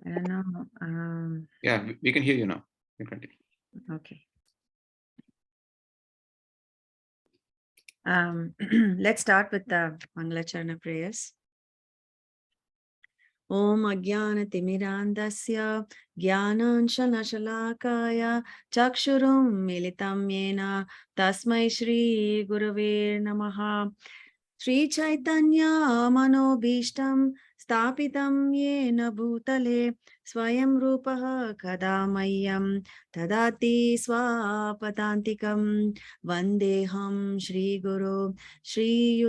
I don't know. Yeah, we can hear you now. You can continue. Okay. Let's start with the Mangalacharana prayers. Om Ajnana Timirandasya Jnananshana Shalakaya Chakshurum Militam Yena Tasmai Shri Gurave Namaha Shri Chaitanya Manobhishtam Stapitam Yena Bhutale Swayam Rupaha Kadamayyam Tadati Swapadantikam Vandeham Shri Guru Shri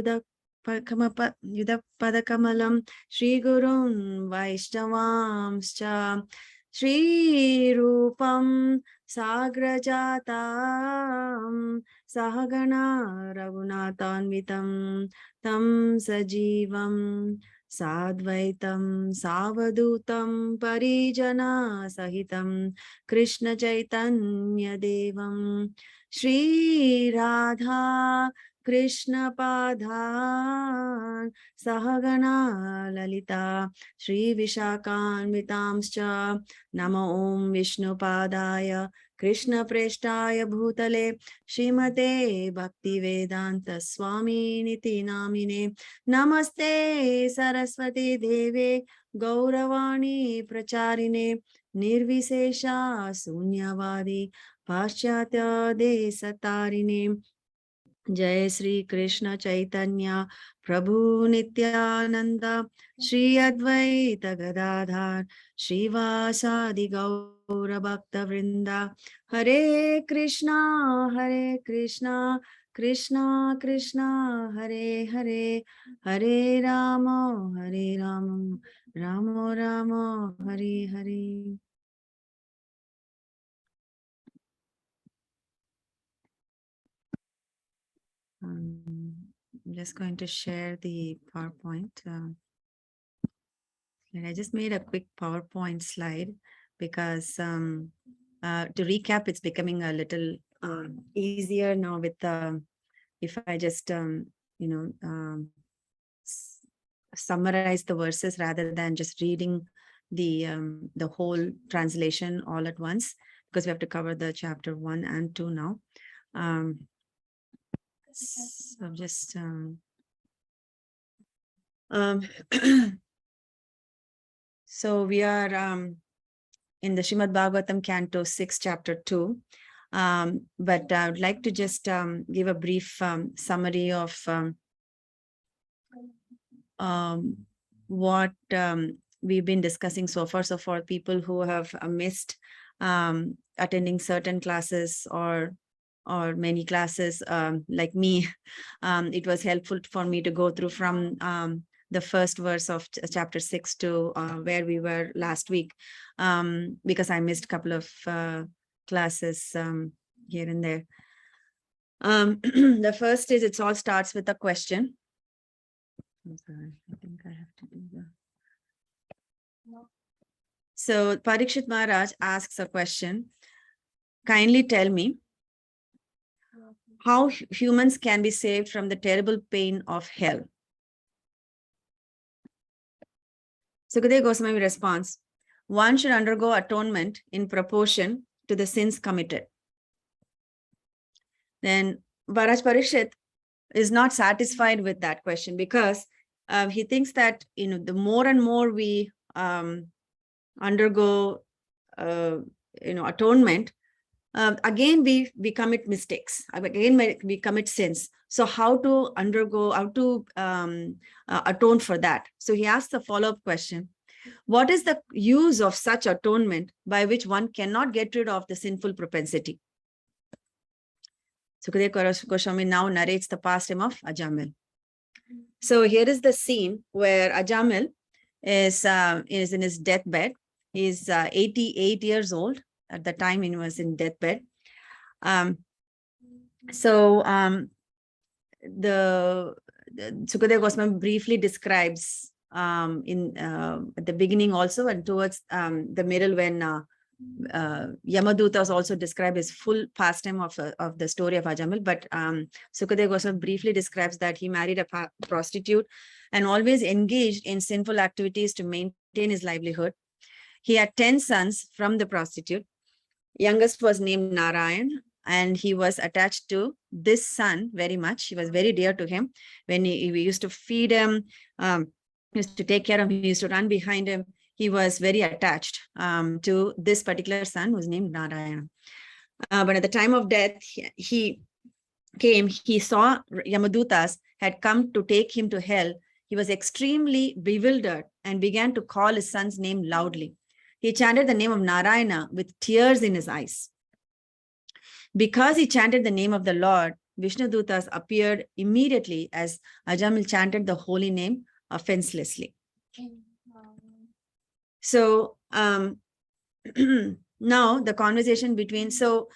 Yudapadakamalam Shri Gurun Vaishnavamscha Shri Rupam Sagrajatam Sahagana Raghunatanvitam Tam Sajivam Sadvaitam Savadutam Parijana Sahitam Krishna Chaitanya Devam Shri Radha Krishna Padhan Sahagana Lalita Shri Vishakhanvitamscha Namo Om Vishnu Padaya Krishna Preshtaya Bhutale Shrimate Bhakti Vedanta Swami Niti Namine Namaste Saraswati Deve Gauravani Pracharine Nirvisesha Sunyavadi Paschatya Desatarine Jai Sri Krishna Chaitanya Prabhu Nityananda Shri Advaita Gadadhar Srivasadi Gaura Bhakta Vrinda Hare Krishna Krishna Krishna Hare Hare Hare Rama Rama Rama Hare Hare. I'm just going to share the PowerPoint. And I just made a quick PowerPoint slide because to recap, it's becoming a little easier now with if I just summarize the verses rather than just reading the whole translation all at once, because we have to cover the chapter 1 and 2 now. So just so we are in the Srimad Bhagavatam Canto 6, chapter 2. But I would like to just give a brief summary of what we've been discussing so far. So for people who have missed attending certain classes or many classes like me, it was helpful for me to go through from the first verse of chapter 6 to where we were last week, because I missed a couple of classes here and there. The first is, it all starts with a question. I'm sorry, I think I have to do that. So Parikshit Maharaj asks a question. Kindly tell me how humans can be saved from the terrible pain of hell. Sukadeva Goswami responds, one should undergo atonement in proportion to the sins committed. Then Maharaj Parikshit is not satisfied with that question, because he thinks that the more and more we undergo atonement, again we commit mistakes, again we commit sins. So how to atone for that? So he asks the follow-up question: what is the use of such atonement by which one cannot get rid of the sinful propensity? Sukadeva Goswami now narrates the pastime of Ajamil. So here is the scene where Ajamil is in his deathbed. He's 88 years old at the time he was in deathbed. The Sukadeva Goswami briefly describes at the beginning also, and towards the middle, when Yamadutas also describe his full pastime of the story of Ajamil. But Sukadeva Goswami briefly describes that he married a prostitute and always engaged in sinful activities to maintain his livelihood. He had 10 sons from the prostitute. Youngest was named Narayan, and he was attached to this son very much. He was very dear to him. When we used to feed him, used to take care of him, he used to run behind him. He was very attached to this particular son, who's named Narayana. But at the time of death, he saw Yamadutas had come to take him to hell. He was extremely bewildered and began to call his son's name loudly. He chanted the name of Narayana with tears in his eyes. Because he chanted the name of the Lord, Vishnudutas appeared immediately as Ajamil chanted the holy name offenselessly. So now the conversation between, so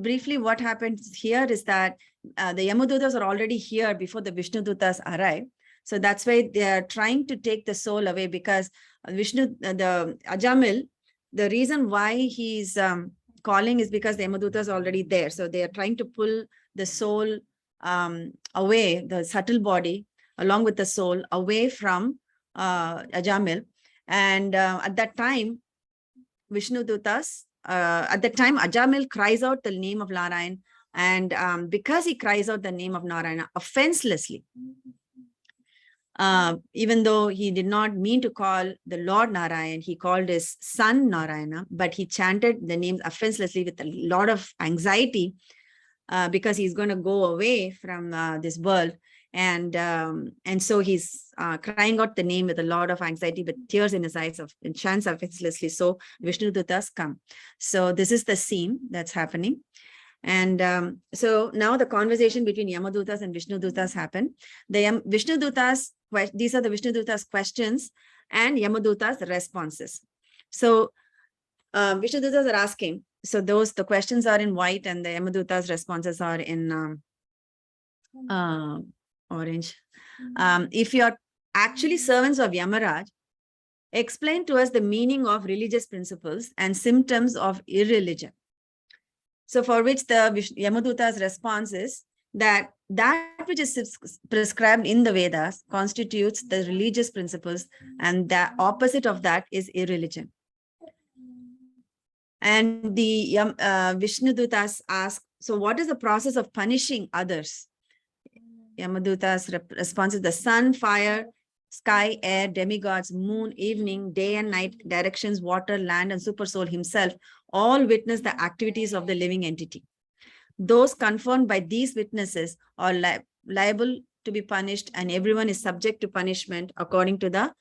briefly what happens here is that the Yamadutas are already here before the Vishnudutas arrive. So that's why they are trying to take the soul away, because the Ajamil, the reason why he's calling is because the Yamadutas are already there. So they are trying to pull the soul away, the subtle body, along with the soul, away from Ajamil. And at that time, Vishnudutas, at that time, Ajamil cries out the name of Narayan. And because he cries out the name of Narayana offenselessly, even though he did not mean to call the Lord Narayan, he called his son Narayana, but he chanted the names offenselessly with a lot of anxiety because he's going to go away from this world. And so he's crying out the name with a lot of anxiety, with tears in his eyes, and chants offenselessly. So Vishnudutas come. So this is the scene that's happening. And so now the conversation between Yamadutas and Vishnudutas happen. The Vishnudutas, these are the Vishnudutas questions and Yamadutas responses. So Vishnudutas are asking, so the questions are in white and the Yamadutas responses are in orange. If you are actually servants of Yamaraj, explain to us the meaning of religious principles and symptoms of irreligion. So for which the Yamaduta's response is that which is prescribed in the Vedas constitutes the religious principles, and the opposite of that is irreligion. And the Vishnudutas ask, so what is the process of punishing others? Yamaduta's response is the sun, fire, sky, air, demigods, moon, evening, day and night, directions, water, land, and supersoul himself all witness the activities of the living entity. Those confirmed by these witnesses are liable to be punished, and everyone is subject to punishment according to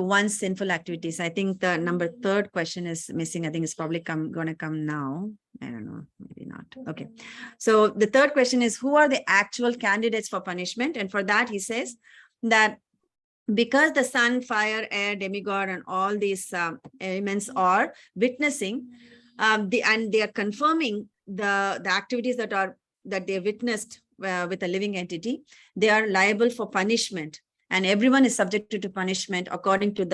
one's sinful activities. I think the third question is missing. I think it's probably going to come now. I don't know, maybe not. Okay. So the third question is, who are the actual candidates for punishment? And for that, he says that because the sun, fire, air, demigod, and all these elements are witnessing, and they are confirming the activities that they witnessed with a living entity, they are liable for punishment, and everyone is subjected to punishment according to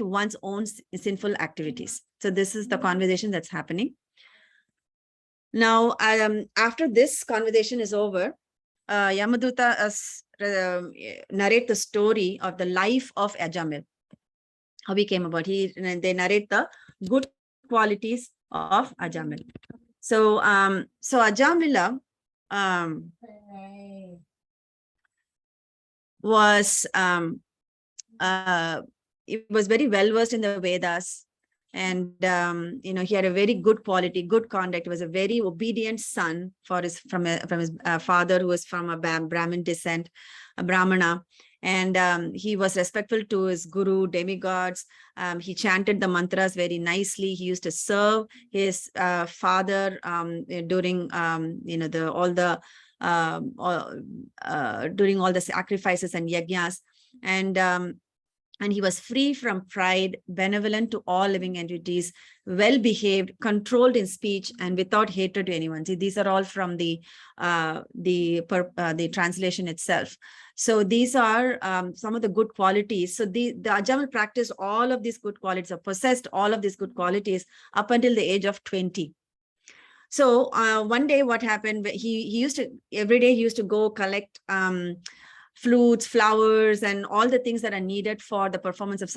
one's own sinful activities. So this is the conversation that's happening. Now, after this conversation is over, Yamaduta narrate the story of the life of Ajamil, how he came about. They narrate the good qualities of Ajamil. So, Ajamila was it was very well versed in the Vedas, and he had a very good quality, good conduct. He was a very obedient son from his father, who was from a Brahmin descent, a Brahmana. And he was respectful to his guru, demigods. He chanted the mantras very nicely. He used to serve his father during during all the sacrifices and yajnas. And he was free from pride, benevolent to all living entities, well-behaved, controlled in speech, and without hatred to anyone. See, these are all from the translation itself. So these are some of the good qualities. So the Ajamil practiced all of these good qualities, or possessed all of these good qualities up until the age of 20. So one day what happened, he used to, every day he used to go collect flutes, flowers, and all the things that are needed for the performance of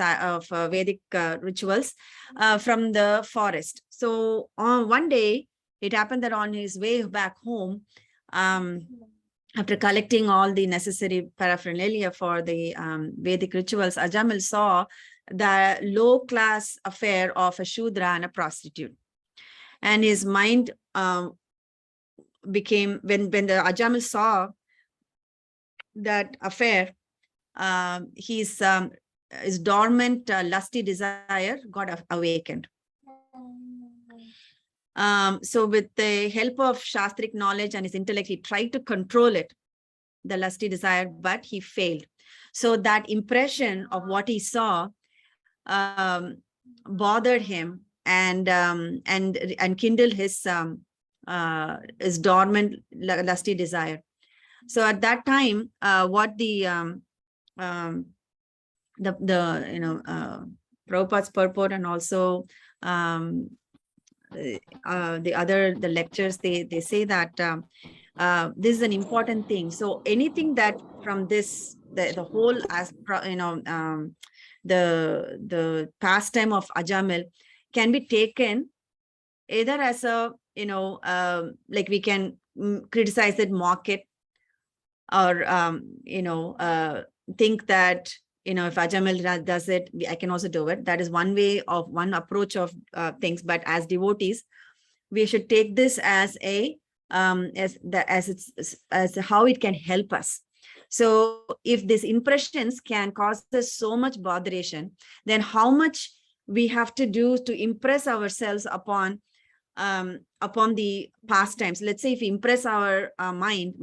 Vedic rituals from the forest. So on one day, it happened that on his way back home, after collecting all the necessary paraphernalia for the Vedic rituals, Ajamil saw the low-class affair of a Shudra and a prostitute. And his mind became, when the Ajamil saw that affair, his dormant lusty desire got awakened. So with the help of Shastric knowledge and his intellect, he tried to control it, the lusty desire, but he failed. So that impression of what he saw bothered him and kindled his dormant lusty desire. So at that time, what the Prabhupada's purport and also the lectures, they say that this is an important thing. So anything that from this, the whole, as the pastime of Ajamil can be taken either as a, like we can criticize it, mock it, or think that, if Ajamil does it, I can also do it. That is one way of, one approach of things. But as devotees, we should take this as a as how it can help us. So if these impressions can cause us so much botheration, then how much we have to do to impress ourselves upon the pastimes. Let's say if we impress our mind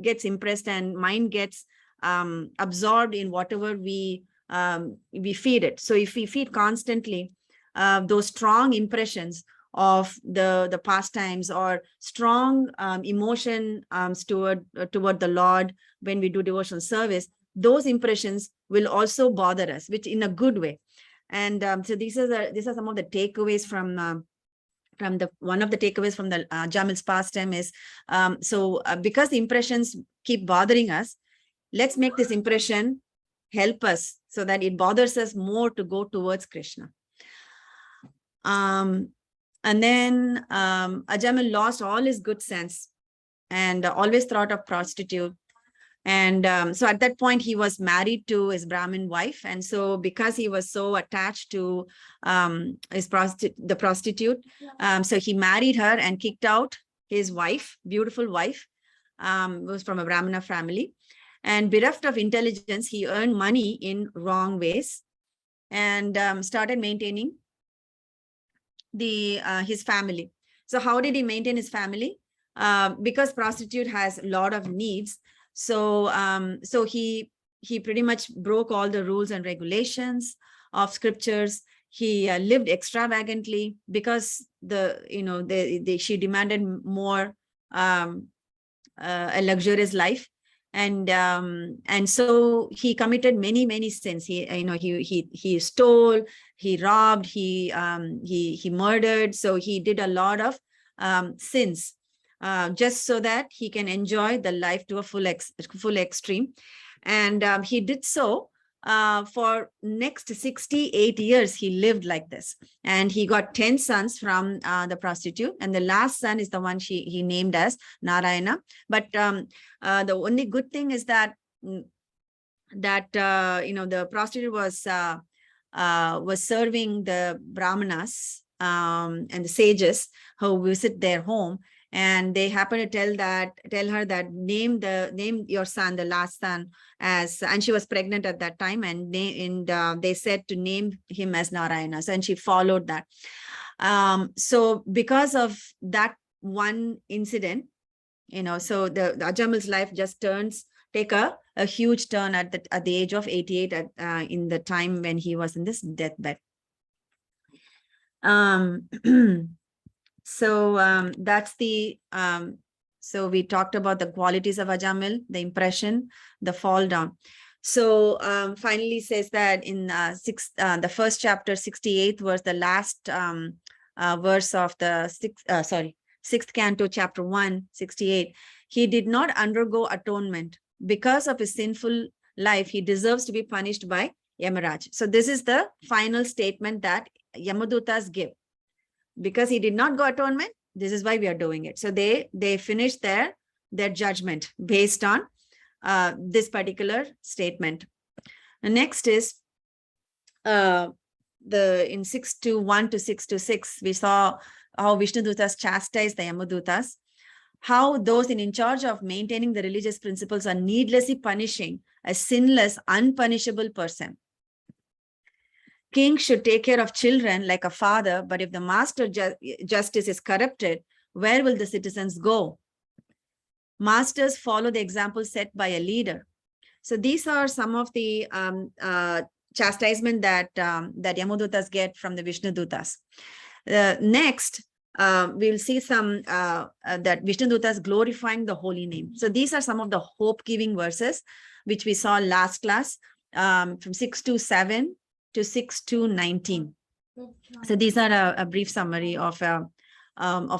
gets impressed and mind gets absorbed in whatever we feed it. So if we feed constantly those strong impressions of the pastimes or strong emotion toward the Lord when we do devotional service, those impressions will also bother us, which in a good way. And so these are some of the takeaways from one of the takeaways from the Jamil's pastime is, because the impressions keep bothering us, let's make this impression help us so that it bothers us more to go towards Krishna. And then Ajamil lost all his good sense and always thought of prostitute. And so at that point, he was married to his Brahmin wife. And so because he was so attached to the prostitute, so he married her and kicked out his wife, beautiful wife, was from a Brahmana family. And bereft of intelligence, he earned money in wrong ways and started maintaining his family. So how did he maintain his family? Because prostitute has a lot of needs. So he pretty much broke all the rules and regulations of scriptures. He lived extravagantly because she demanded more a luxurious life. And so he committed many sins. He stole, he robbed, he murdered. So he did a lot of sins just so that he can enjoy the life to a full extreme. And he did so for next 68 years. He lived like this, and he got 10 sons from the prostitute, and the last son is the one he named as Narayana. But the only good thing is that the prostitute was serving the Brahmanas and the sages who visit their home. And they happen to tell her that name your son, the last son, as, and she was pregnant at that time, and they said to name him as Narayana. So, and she followed that. So because of that one incident, so the Ajamil's life just take a huge turn at the age of 88 in the time when he was in this deathbed. So that's so we talked about the qualities of Ajamil, the impression, the fall down. So finally says that in the first chapter, 68th verse, the last verse of the sixth canto, chapter 1, 68, he did not undergo atonement, because of his sinful life, he deserves to be punished by Yamaraj. So this is the final statement that Yamadutas give. Because he did not go atonement, this is why we are doing it. So they finished their judgment based on this particular statement. The next is in 621 to 626, we saw how Vishnudutas chastised the Yamadutas, how those in charge of maintaining the religious principles are needlessly punishing a sinless, unpunishable person. King should take care of children like a father, but if the master justice is corrupted, where will the citizens go? Masters follow the example set by a leader. So these are some of the chastisement that Yamadutas get from the Vishnudutas. Next, we will see some that Vishnudutas glorifying the holy name. So these are some of the hope-giving verses which we saw last class, from 6-7 to 6-19. So these are a brief summary of the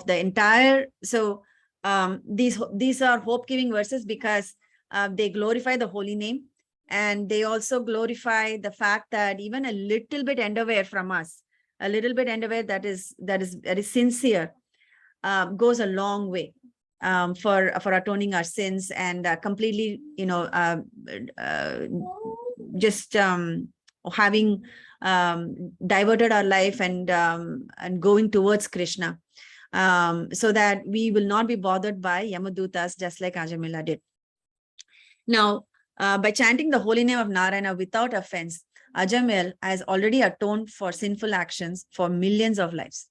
entire. So these are hope-giving verses because they glorify the holy name, and they also glorify the fact that even a little bit underwear from us, a little bit underwear that is very sincere, goes a long way for atoning our sins and completely, just having diverted our life and going towards Krishna, so that we will not be bothered by Yamadutas, just like Ajamila did. Now, by chanting the holy name of Narayana without offense, Ajamil has already atoned for sinful actions for millions of lives.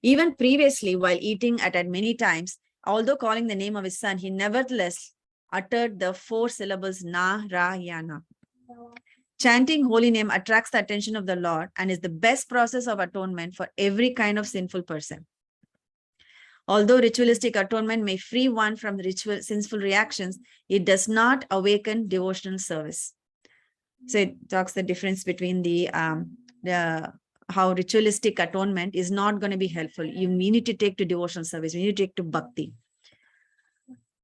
Even previously, while eating at many times, although calling the name of his son, he nevertheless uttered the 4 syllables Narayana. Chanting holy name attracts the attention of the Lord and is the best process of atonement for every kind of sinful person. Although ritualistic atonement may free one from the sinful reactions, it does not awaken devotional service. So it talks the difference between the how ritualistic atonement is not going to be helpful. We need to take to devotional service. We need to take to bhakti.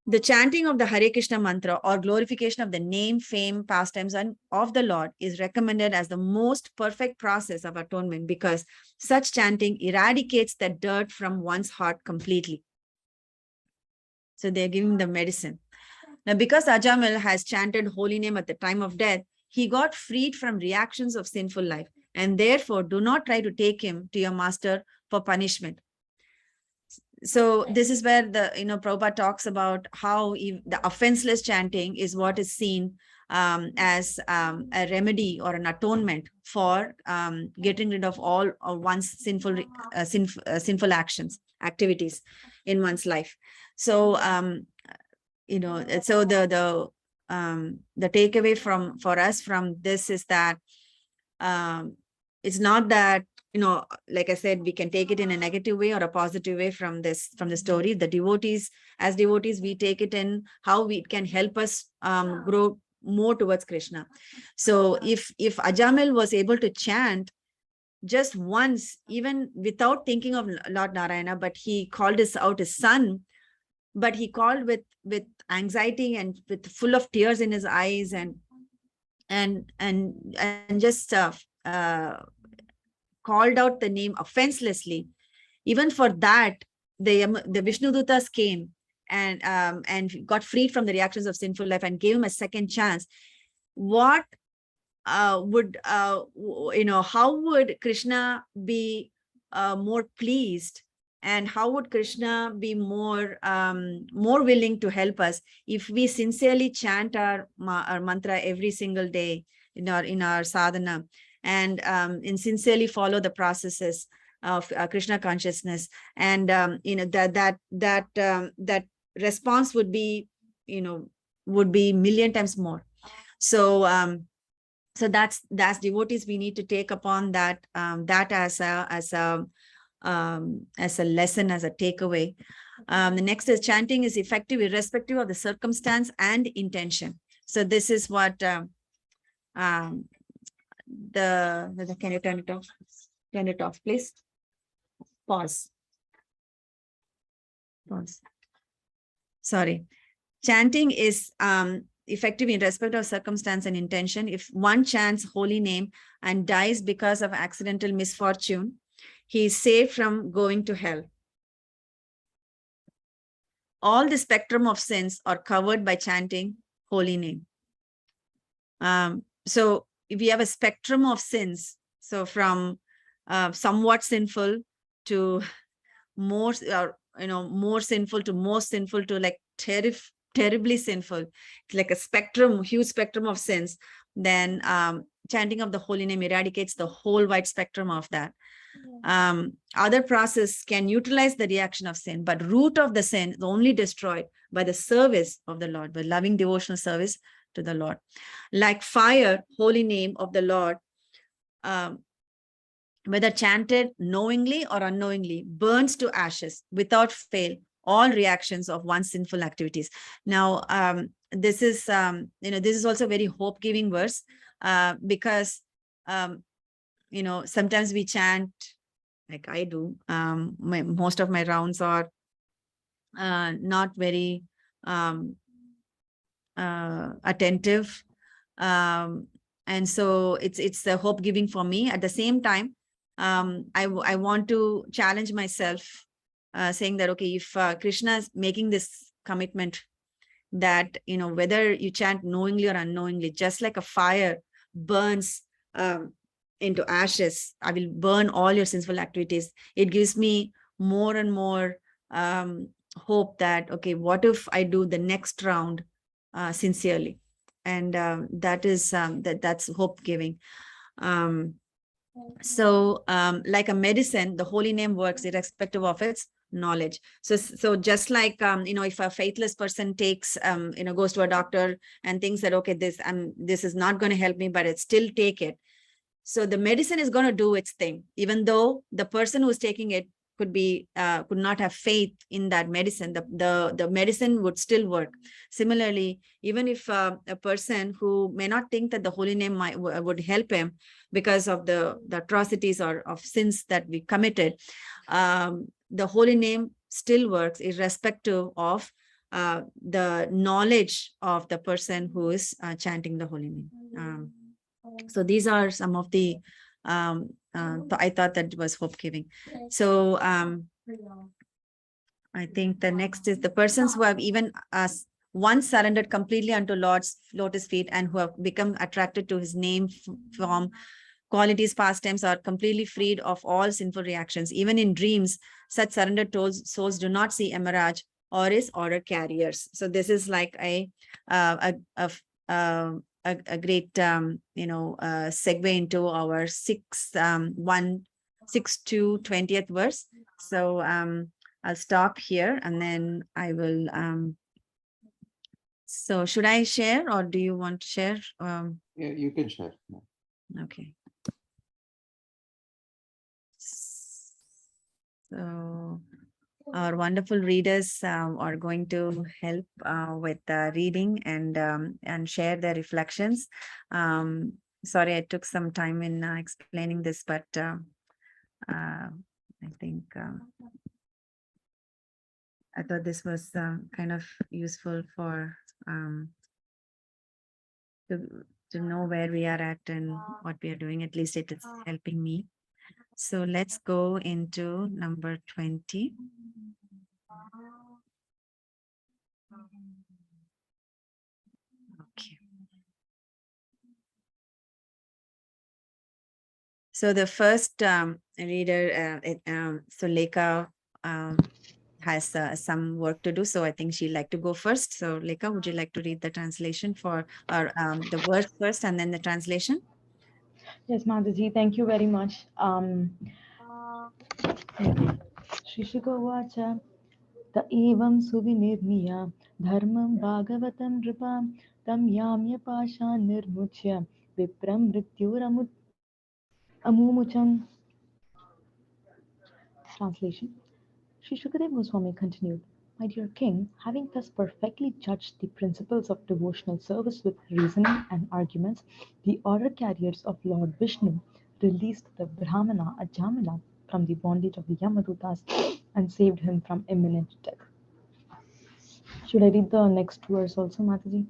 The chanting of the Hare Krishna mantra or glorification of the name, fame, pastimes of the Lord is recommended as the most perfect process of atonement because such chanting eradicates the dirt from one's heart completely. So they're giving the medicine. Now, because Ajamil has chanted holy name at the time of death, he got freed from reactions of sinful life, and therefore do not try to take him to your master for punishment. So this is where the Prabhupada talks about how the offenseless chanting is what is seen as a remedy or an atonement for getting rid of all of one's sinful activities in one's life. So so the takeaway for us from this is that it's not that, like I said, we can take it in a negative way or a positive way from the story. The devotees, as devotees, we take it in how it can help us grow more towards Krishna. So if Ajamil was able to chant just once, even without thinking of Lord Narayana, but he called out his son, but he called with anxiety and with full of tears in his eyes and just called out the name offenselessly. Even for that, the Vishnudutas came and got freed from the reactions of sinful life and gave him a second chance. What how would Krishna be more pleased, and how would Krishna be more willing to help us if we sincerely chant our mantra every single day in our sadhana, and sincerely follow the processes of Krishna consciousness, and that response would be million times more. So so that's devotees, we need to take upon that as a lesson, as a takeaway. The next is chanting is effective irrespective of the circumstance and intention. So this is what can you turn it off? Turn it off, please. Pause. Sorry. Chanting is effective in respect of circumstance and intention. If one chants holy name and dies because of accidental misfortune, he is safe from going to hell. All the spectrum of sins are covered by chanting holy name. So if we have a spectrum of sins, so from somewhat sinful to more, more sinful to most sinful to like terribly sinful, it's like a spectrum, huge spectrum of sins, then chanting of the holy name eradicates the whole wide spectrum of that. Other process can neutralize the reaction of sin, but root of the sin is only destroyed by the service of the Lord, by loving devotional service to the Lord. Like fire, holy name of the Lord, whether chanted knowingly or unknowingly, burns to ashes without fail all reactions of one's sinful activities. Now, this is this is also a very hope-giving verse, because sometimes we chant like I do. Most of my rounds are not very attentive, and so it's a hope giving for me. At the same time, I want to challenge myself, saying that okay, if Krishna is making this commitment that whether you chant knowingly or unknowingly, just like a fire burns into ashes, I will burn all your sinful activities. It gives me more and more hope that okay, what if I do the next round sincerely? And that's hope giving. So like a medicine, the holy name works irrespective of its knowledge. So just like if a faithless person takes goes to a doctor and thinks that okay, this is not going to help me, but it still take it. So the medicine is going to do its thing, even though the person who's taking it could not have faith in that medicine. The medicine would still work. Similarly, even if a person who may not think that the holy name would help him because of the atrocities or of sins that we committed, the holy name still works irrespective of the knowledge of the person who is chanting the holy name. So these are some of the I thought that was hope giving. So I think the next is the persons who have even once surrendered completely unto Lord's lotus feet and who have become attracted to his name, form, qualities, pastimes, are completely freed of all sinful reactions. Even in dreams, such surrendered souls do not see emerge or is order carriers. So this is like a great segue into our 6 to 20th verse. So I'll stop here and then I will so should I share or do you want to share? Yeah, you can share. Okay. So our wonderful readers are going to help with reading and share their reflections. Sorry, I took some time in explaining this, but I think I thought this was kind of useful for to know where we are at and what we are doing. At least it is helping me. So let's go into number 20. Okay. So the first reader, so Lekha has some work to do. So I think she'd like to go first. So Lekha, would you like to read the translation for, or the word first and then the translation? Yes, Madhaji, thank you very much. Shishikovacha ta evam suvinirmiya dharmam bhagavatam nripa tam yamya pasha nirmuchya vipram mrityuramut amumucham. Translation. Sri Shukadeva Goswami continued, My dear king, having thus perfectly judged the principles of devotional service with reasoning and arguments, the order carriers of Lord Vishnu released the Brahmana Ajamila from the bondage of the Yamadutas and saved him from imminent death. Should I read the next verse also, Mataji?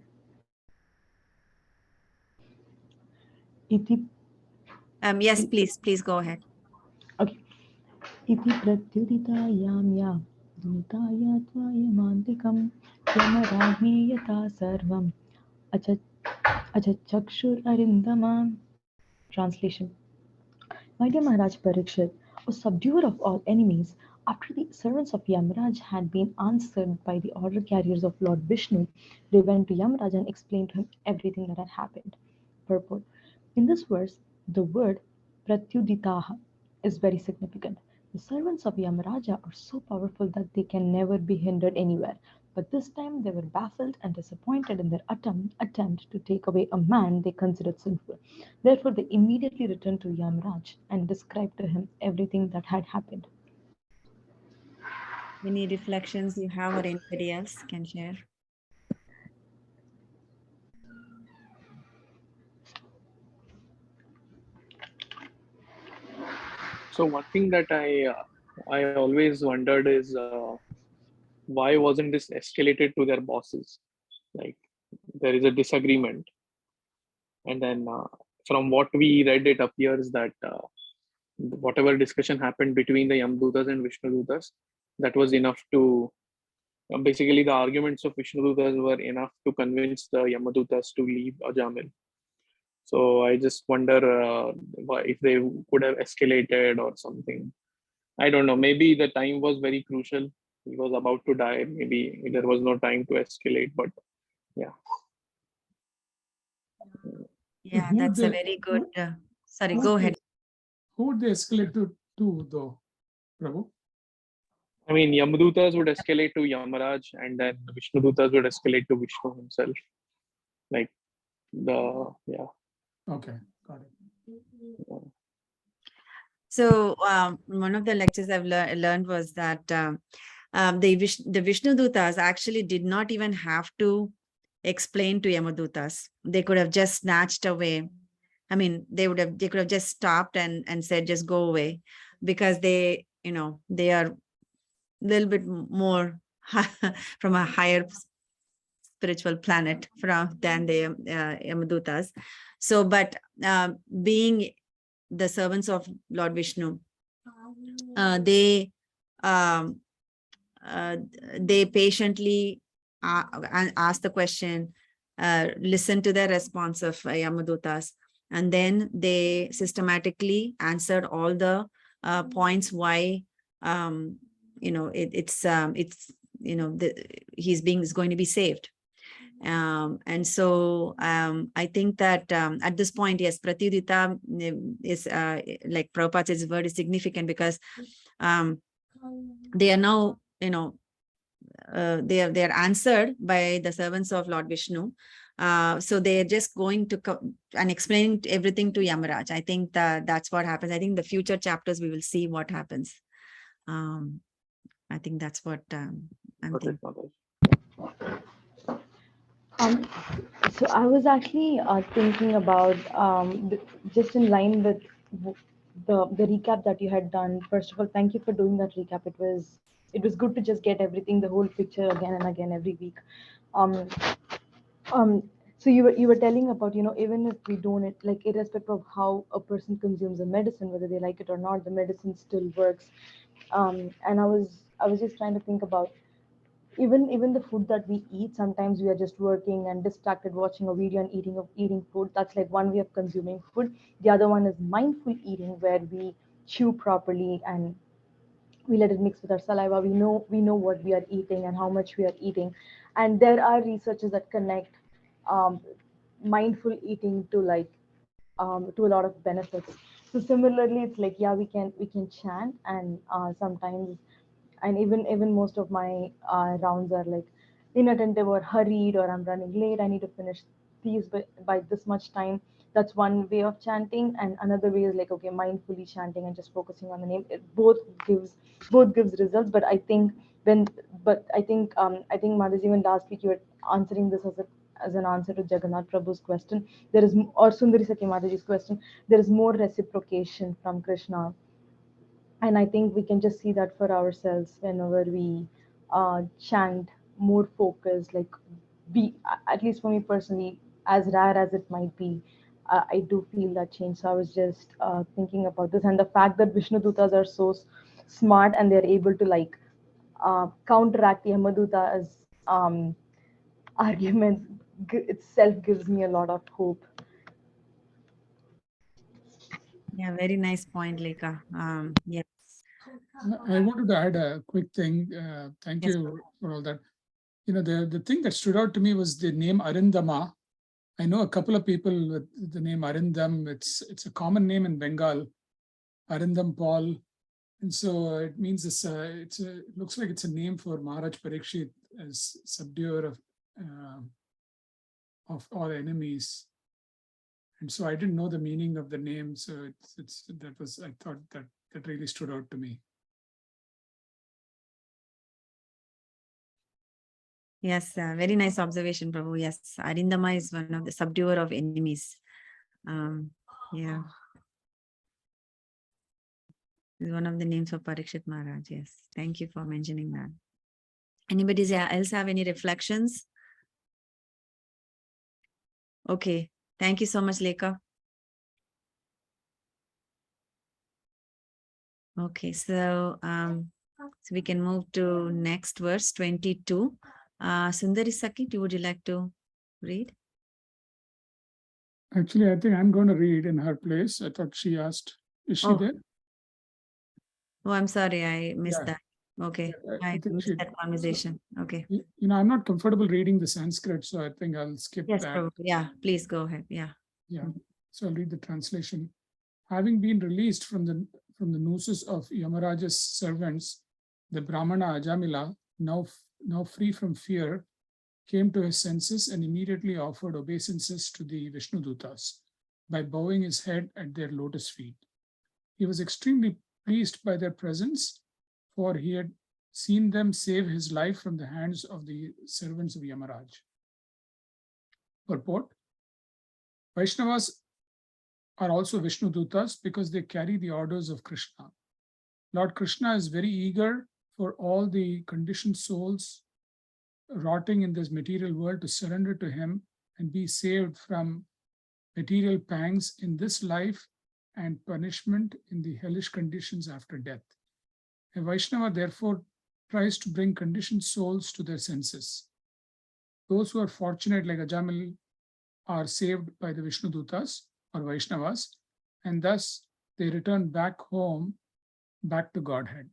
Iti, Yes, please go ahead. okay. इति प्रत्युदितायां या दूताय त्वायमान्तिकं यमराज्ञे यथा सर्वम् अच अचक्षुररिन्दमां. Translation. My dear Maharaj Parikshit, O subduer of all enemies, after the servants of Yamraj had been answered by the order carriers of Lord Vishnu, they went to Yamraj and explained to him everything that had happened. Purport. In this verse, the word pratyuditaha is very significant. The servants of Yamraja are so powerful that they can never be hindered anywhere. But this time they were baffled and disappointed in their attempt to take away a man they considered sinful. Therefore, they immediately returned to Yamraj and described to him everything that had happened. Any reflections you have, or anybody else can share? So one thing that I always wondered is why wasn't this escalated to their bosses? Like there is a disagreement, and then from what we read, it appears that whatever discussion happened between the Yamdutas and Vishnudutas, that was enough to basically the arguments of Vishnudutas were enough to convince the Yamadutas to leave Ajamil. So I just wonder if they could have escalated or something. I don't know. Maybe the time was very crucial. He was about to die. Maybe there was no time to escalate. But yeah, So Yeah, that's a very good. Sorry, who go would they, ahead. who would they escalate to though, Prabhu? I mean, Yamadutas would escalate to Yamaraj, and then Vishnudutas would escalate to Vishnu himself. Like yeah. Okay, got it. So one of the lectures I've learned was that the Vishnu Dutas actually did not even have to explain to Yamadutas. They could have just snatched away. I mean, they could have just stopped and said, just go away, because they are a little bit more from a higher spiritual planet than the Yamadutas. So, but being the servants of Lord Vishnu, they um, uh, they patiently ask the question, listen to the response of Yamadutas, and then they systematically answered all the points why it's he's going to be saved. And so I think that at this point, yes, Pratyudita is like Prabhupada says, word is significant because they are now, they are answered by the servants of Lord Vishnu. So they're just going to and explaining everything to Yamaraj. I think that's what happens. I think the future chapters we will see what happens. I think that's what I'm thinking. Um, so I was actually thinking about just in line with the recap that you had done. First of all, thank you for doing that recap. It was good to just get everything, the whole picture again and again every week. Um, um, so you were telling about, even if we don't like, irrespective of how a person consumes a medicine, whether they like it or not, the medicine still works. And I was just trying to think about, even the food that we eat, sometimes we are just working and distracted watching a video and eating food. That's like one way of consuming food. The other one is mindful eating, where we chew properly and we let it mix with our saliva. We know what we are eating and how much we are eating. And there are researchers that connect um, mindful eating to to a lot of benefits. So similarly, it's like, yeah, we can chant, and sometimes, and even most of my rounds are like inattentive or hurried, or I'm running late, I need to finish these by this much time. That's one way of chanting, and another way is like, okay, mindfully chanting and just focusing on the name. Both gives results. But I think when but I think Mataji, even last week you were answering this as an answer to Jagannath Prabhu's question. Or Sundari Saki Mataji's question. There is more reciprocation from Krishna, and I think we can just see that for ourselves whenever we chant more focused, like be, at least for me personally, as rare as it might be, I do feel that change. So I was just thinking about this, and the fact that Vishnu Dutas are so smart and they're able to like counteract the Yamaduta's arguments itself gives me a lot of hope. Yeah, very nice point, Lekha. Yes. I wanted to add a quick thing. Thank Yes. you for all that. The thing that stood out to me was the name Arindama. I know a couple of people with the name Arindam. It's a common name in Bengal, Arindam Paul. And so it means it looks like it's a name for Maharaj Parikshit as subduer of all enemies. And so I didn't know the meaning of the name. So I thought that really stood out to me. Yes, very nice observation, Prabhu. Yes, Arindama is one of the subduer of enemies. Yeah. Is one of the names of Parikshit Maharaj. Yes. Thank you for mentioning that. Anybody else have any reflections? Okay. Thank you so much, Lekha. Okay, so we can move to next verse 22. Sundari Sakit, would you like to read? Actually, I think I'm going to read in her place. I thought she asked, is she there? Oh, I'm sorry, I missed Yeah. that. Okay, Yeah, I I think missed she. that conversation. Okay. I'm not comfortable reading the Sanskrit, so I think I'll skip Yes, that. Prabhu. Yeah, please go ahead. Yeah. Yeah. So I'll read the translation. Having been released from the nooses of Yamaraja's servants, the Brahmana Ajamila, now free from fear, came to his senses and immediately offered obeisances to the Vishnudutas by bowing his head at their lotus feet. He was extremely pleased by their presence, for he had seen them save his life from the hands of the servants of Yamaraj. Purport: Vaishnavas are also Vishnudutas because they carry the orders of Krishna. Lord Krishna is very eager for all the conditioned souls rotting in this material world to surrender to him and be saved from material pangs in this life and punishment in the hellish conditions after death. A Vaishnava therefore tries to bring conditioned souls to their senses. Those who are fortunate like Ajamil are saved by the Vishnudutas or Vaishnavas, and thus they return back home, back to Godhead.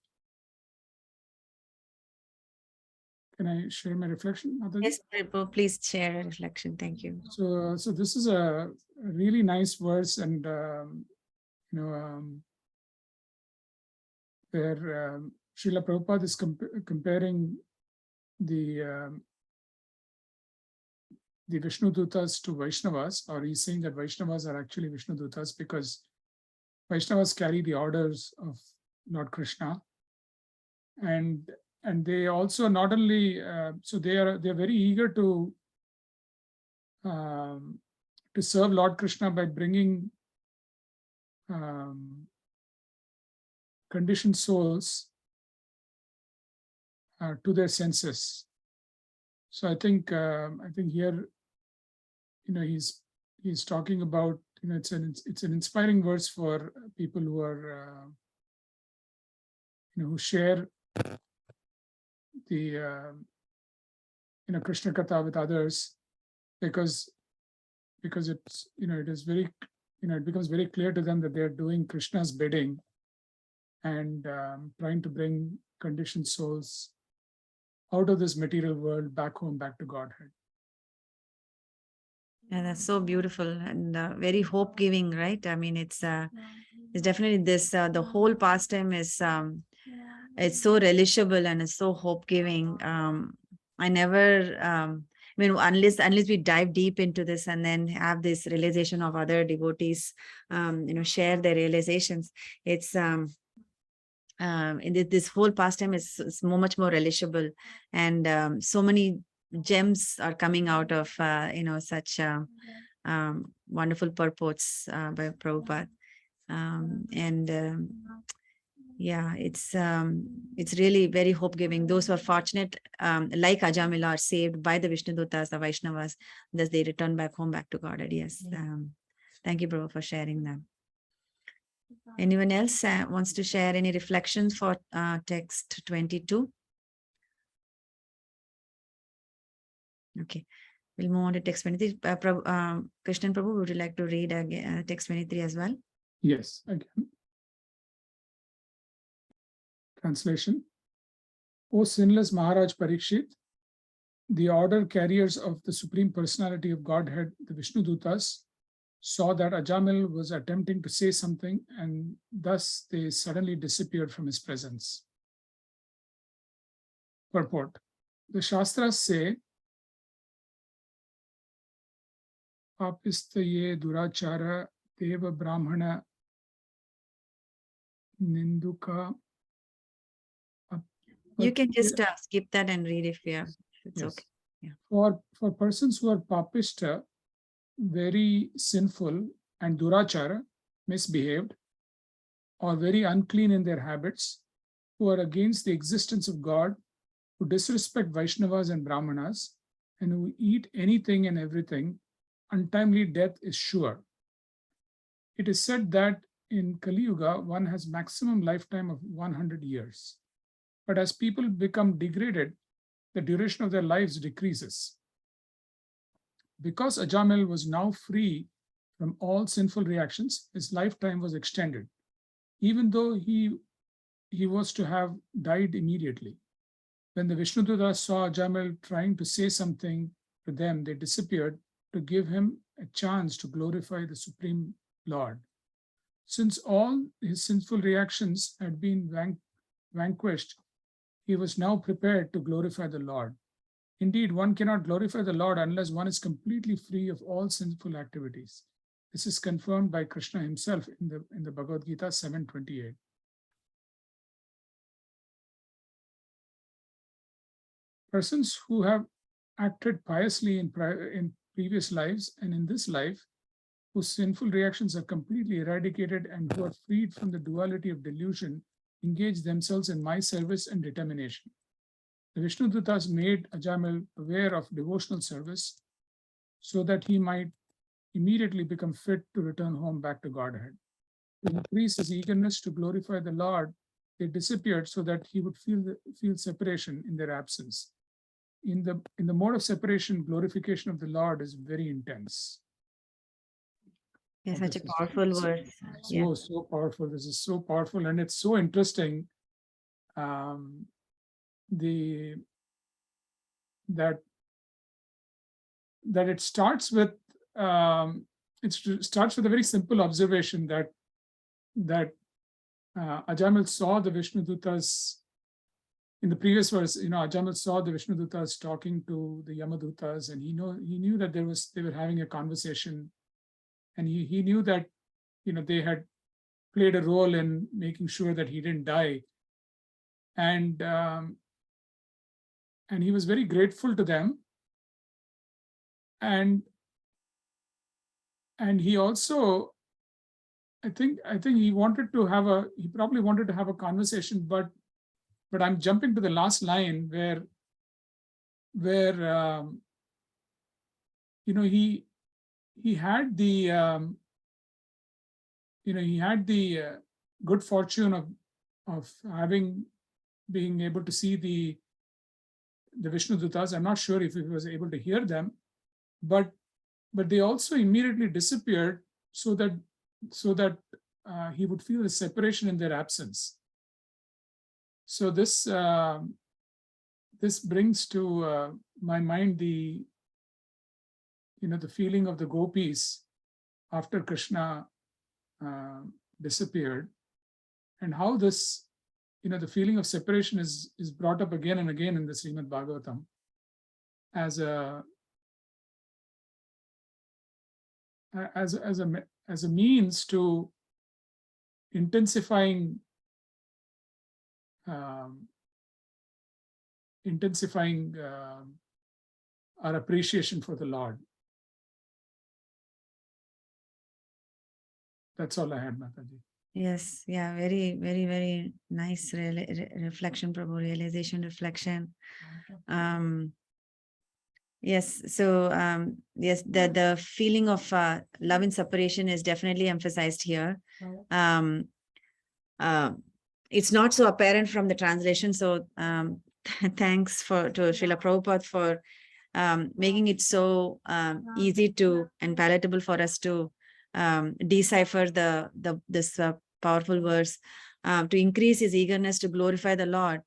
Can I share my reflection, Mataji? Yes, Prabhu, please share a reflection. Thank you. So this is a really nice verse, and where Srila Prabhupada is comparing the Vishnudutas to Vaishnavas, or he's saying that Vaishnavas are actually Vishnudutas because Vaishnavas carry the orders of Lord Krishna, and they also not only so they're very eager to serve Lord Krishna by bringing conditioned souls to their senses. So I think here, he's talking about, it's an inspiring verse for people who are who share the Krishna Katha with others, because it's it is very it becomes very clear to them that they're doing Krishna's bidding and trying to bring conditioned souls out of this material world back home, back to Godhead. Yeah, that's so beautiful and very hope giving, right? I mean, it's definitely this, the whole pastime is, it's so relishable and it's so hope giving. I never, I mean, unless we dive deep into this and then have this realization of other devotees, share their realizations. It's, this whole pastime is much more relishable, and so many gems are coming out of such wonderful purports by Prabhupada, and Yeah, it's really very hope giving. Those who are fortunate, like Ajamila, are saved by the Vishnudutas, the Vaishnavas, thus they return back home, back to Godhead. Yes. Thank you, bro, for sharing that. Anyone else wants to share any reflections for text 22? Okay, we'll move on to text 23. Krishnan Prabhu, would you like to read again, text 23 as well? Yes, again. Translation. O sinless Maharaj Parikshit, the order carriers of the Supreme Personality of Godhead, the Vishnudutas, saw that Ajamil was attempting to say something, and thus they suddenly disappeared from his presence. Purport. The Shastras say, Papistaye Durachara Deva Brahmana Ninduka. You can just skip that and read if you have. It's Yes. okay. Yeah. For persons who are papishta, very sinful, and durachara, misbehaved, or very unclean in their habits, who are against the existence of God, who disrespect Vaishnavas and Brahmanas, and who eat anything and everything, untimely death is sure. It is said that in Kali Yuga, one has maximum lifetime of 100 years. But as people become degraded, the duration of their lives decreases. Because Ajamil was now free from all sinful reactions, his lifetime was extended, even though he was to have died immediately. When the Vishnudutas saw Ajamil trying to say something to them, they disappeared to give him a chance to glorify the Supreme Lord. Since all his sinful reactions had been vanquished, he was now prepared to glorify the Lord. Indeed, one cannot glorify the Lord unless one is completely free of all sinful activities. This is confirmed by Krishna himself in the Bhagavad Gita 7:28. Persons who have acted piously in previous lives and in this life, whose sinful reactions are completely eradicated and who are freed from the duality of delusion, engage themselves in my service and determination. The Vishnudutas made Ajamil aware of devotional service so that he might immediately become fit to return home back to Godhead. To increase his eagerness to glorify the Lord, they disappeared so that he would feel separation in their absence. In the mode of separation, glorification of the Lord is very intense. Yeah, such a This is powerful verse. Yeah. so powerful. This is so powerful, and it's so interesting. That it starts with it starts with a very simple observation that Ajamil saw the Vishnudutas in the previous verse. Ajamil saw the Vishnudutas talking to the Yamadutas, and he knew that they were having a conversation, and he knew that they had played a role in making sure that he didn't die, and he was very grateful to them, and he also, I think he probably wanted to have a conversation, but I'm jumping to the last line where he had the good fortune of being able to see the Vishnudutas. I'm not sure if he was able to hear them, but they also immediately disappeared so that he would feel the separation in their absence. So this brings to my mind the feeling of the gopis after Krishna disappeared, and how this the feeling of separation is brought up again and again in the Srimad Bhagavatam as a means to intensifying our appreciation for the Lord. That's all I had, Mataji. Yes, yeah, very, very, very nice reflection, Prabhu, realization, reflection. Um, yes, so yes, the feeling of love in separation is definitely emphasized here. Um, uh, it's not so apparent from the translation, so thanks to Srila Prabhupada for making it so easy to and palatable for us to decipher this powerful verse. To increase his eagerness to glorify the Lord,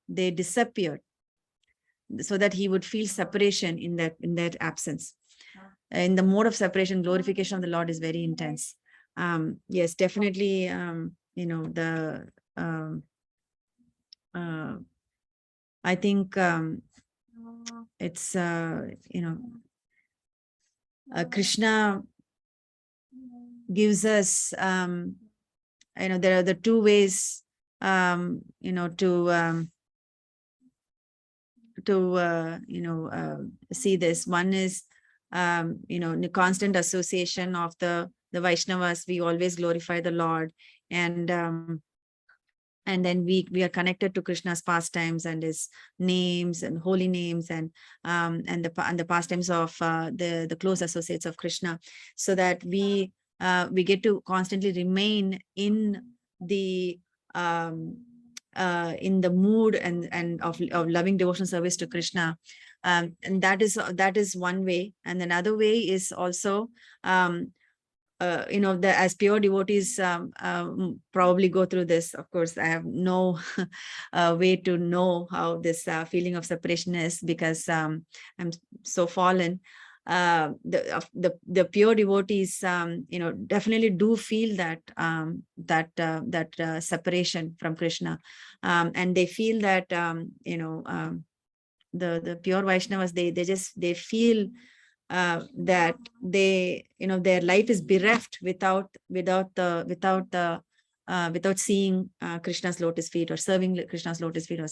they disappeared so that he would feel separation in that absence. In the mode of separation, glorification of the Lord is very intense. Yes, definitely. The uh, I think it's Krishna gives us there are the two ways to see this. One is the constant association of the Vaishnavas. We always glorify the Lord, and then we are connected to Krishna's pastimes and his names and holy names, and the pastimes of the close associates of Krishna, so that we get to constantly remain the um, in the mood and of loving devotional service to Krishna. And that is one way. And another way is also as pure devotees probably go through this. Of course, I have no way to know how this feeling of separation is, because I'm so fallen. The pure devotees, definitely do feel that separation from Krishna, and they feel that the pure Vaishnavas, they feel that their life is bereft without seeing Krishna's lotus feet, or serving Krishna's lotus feet, or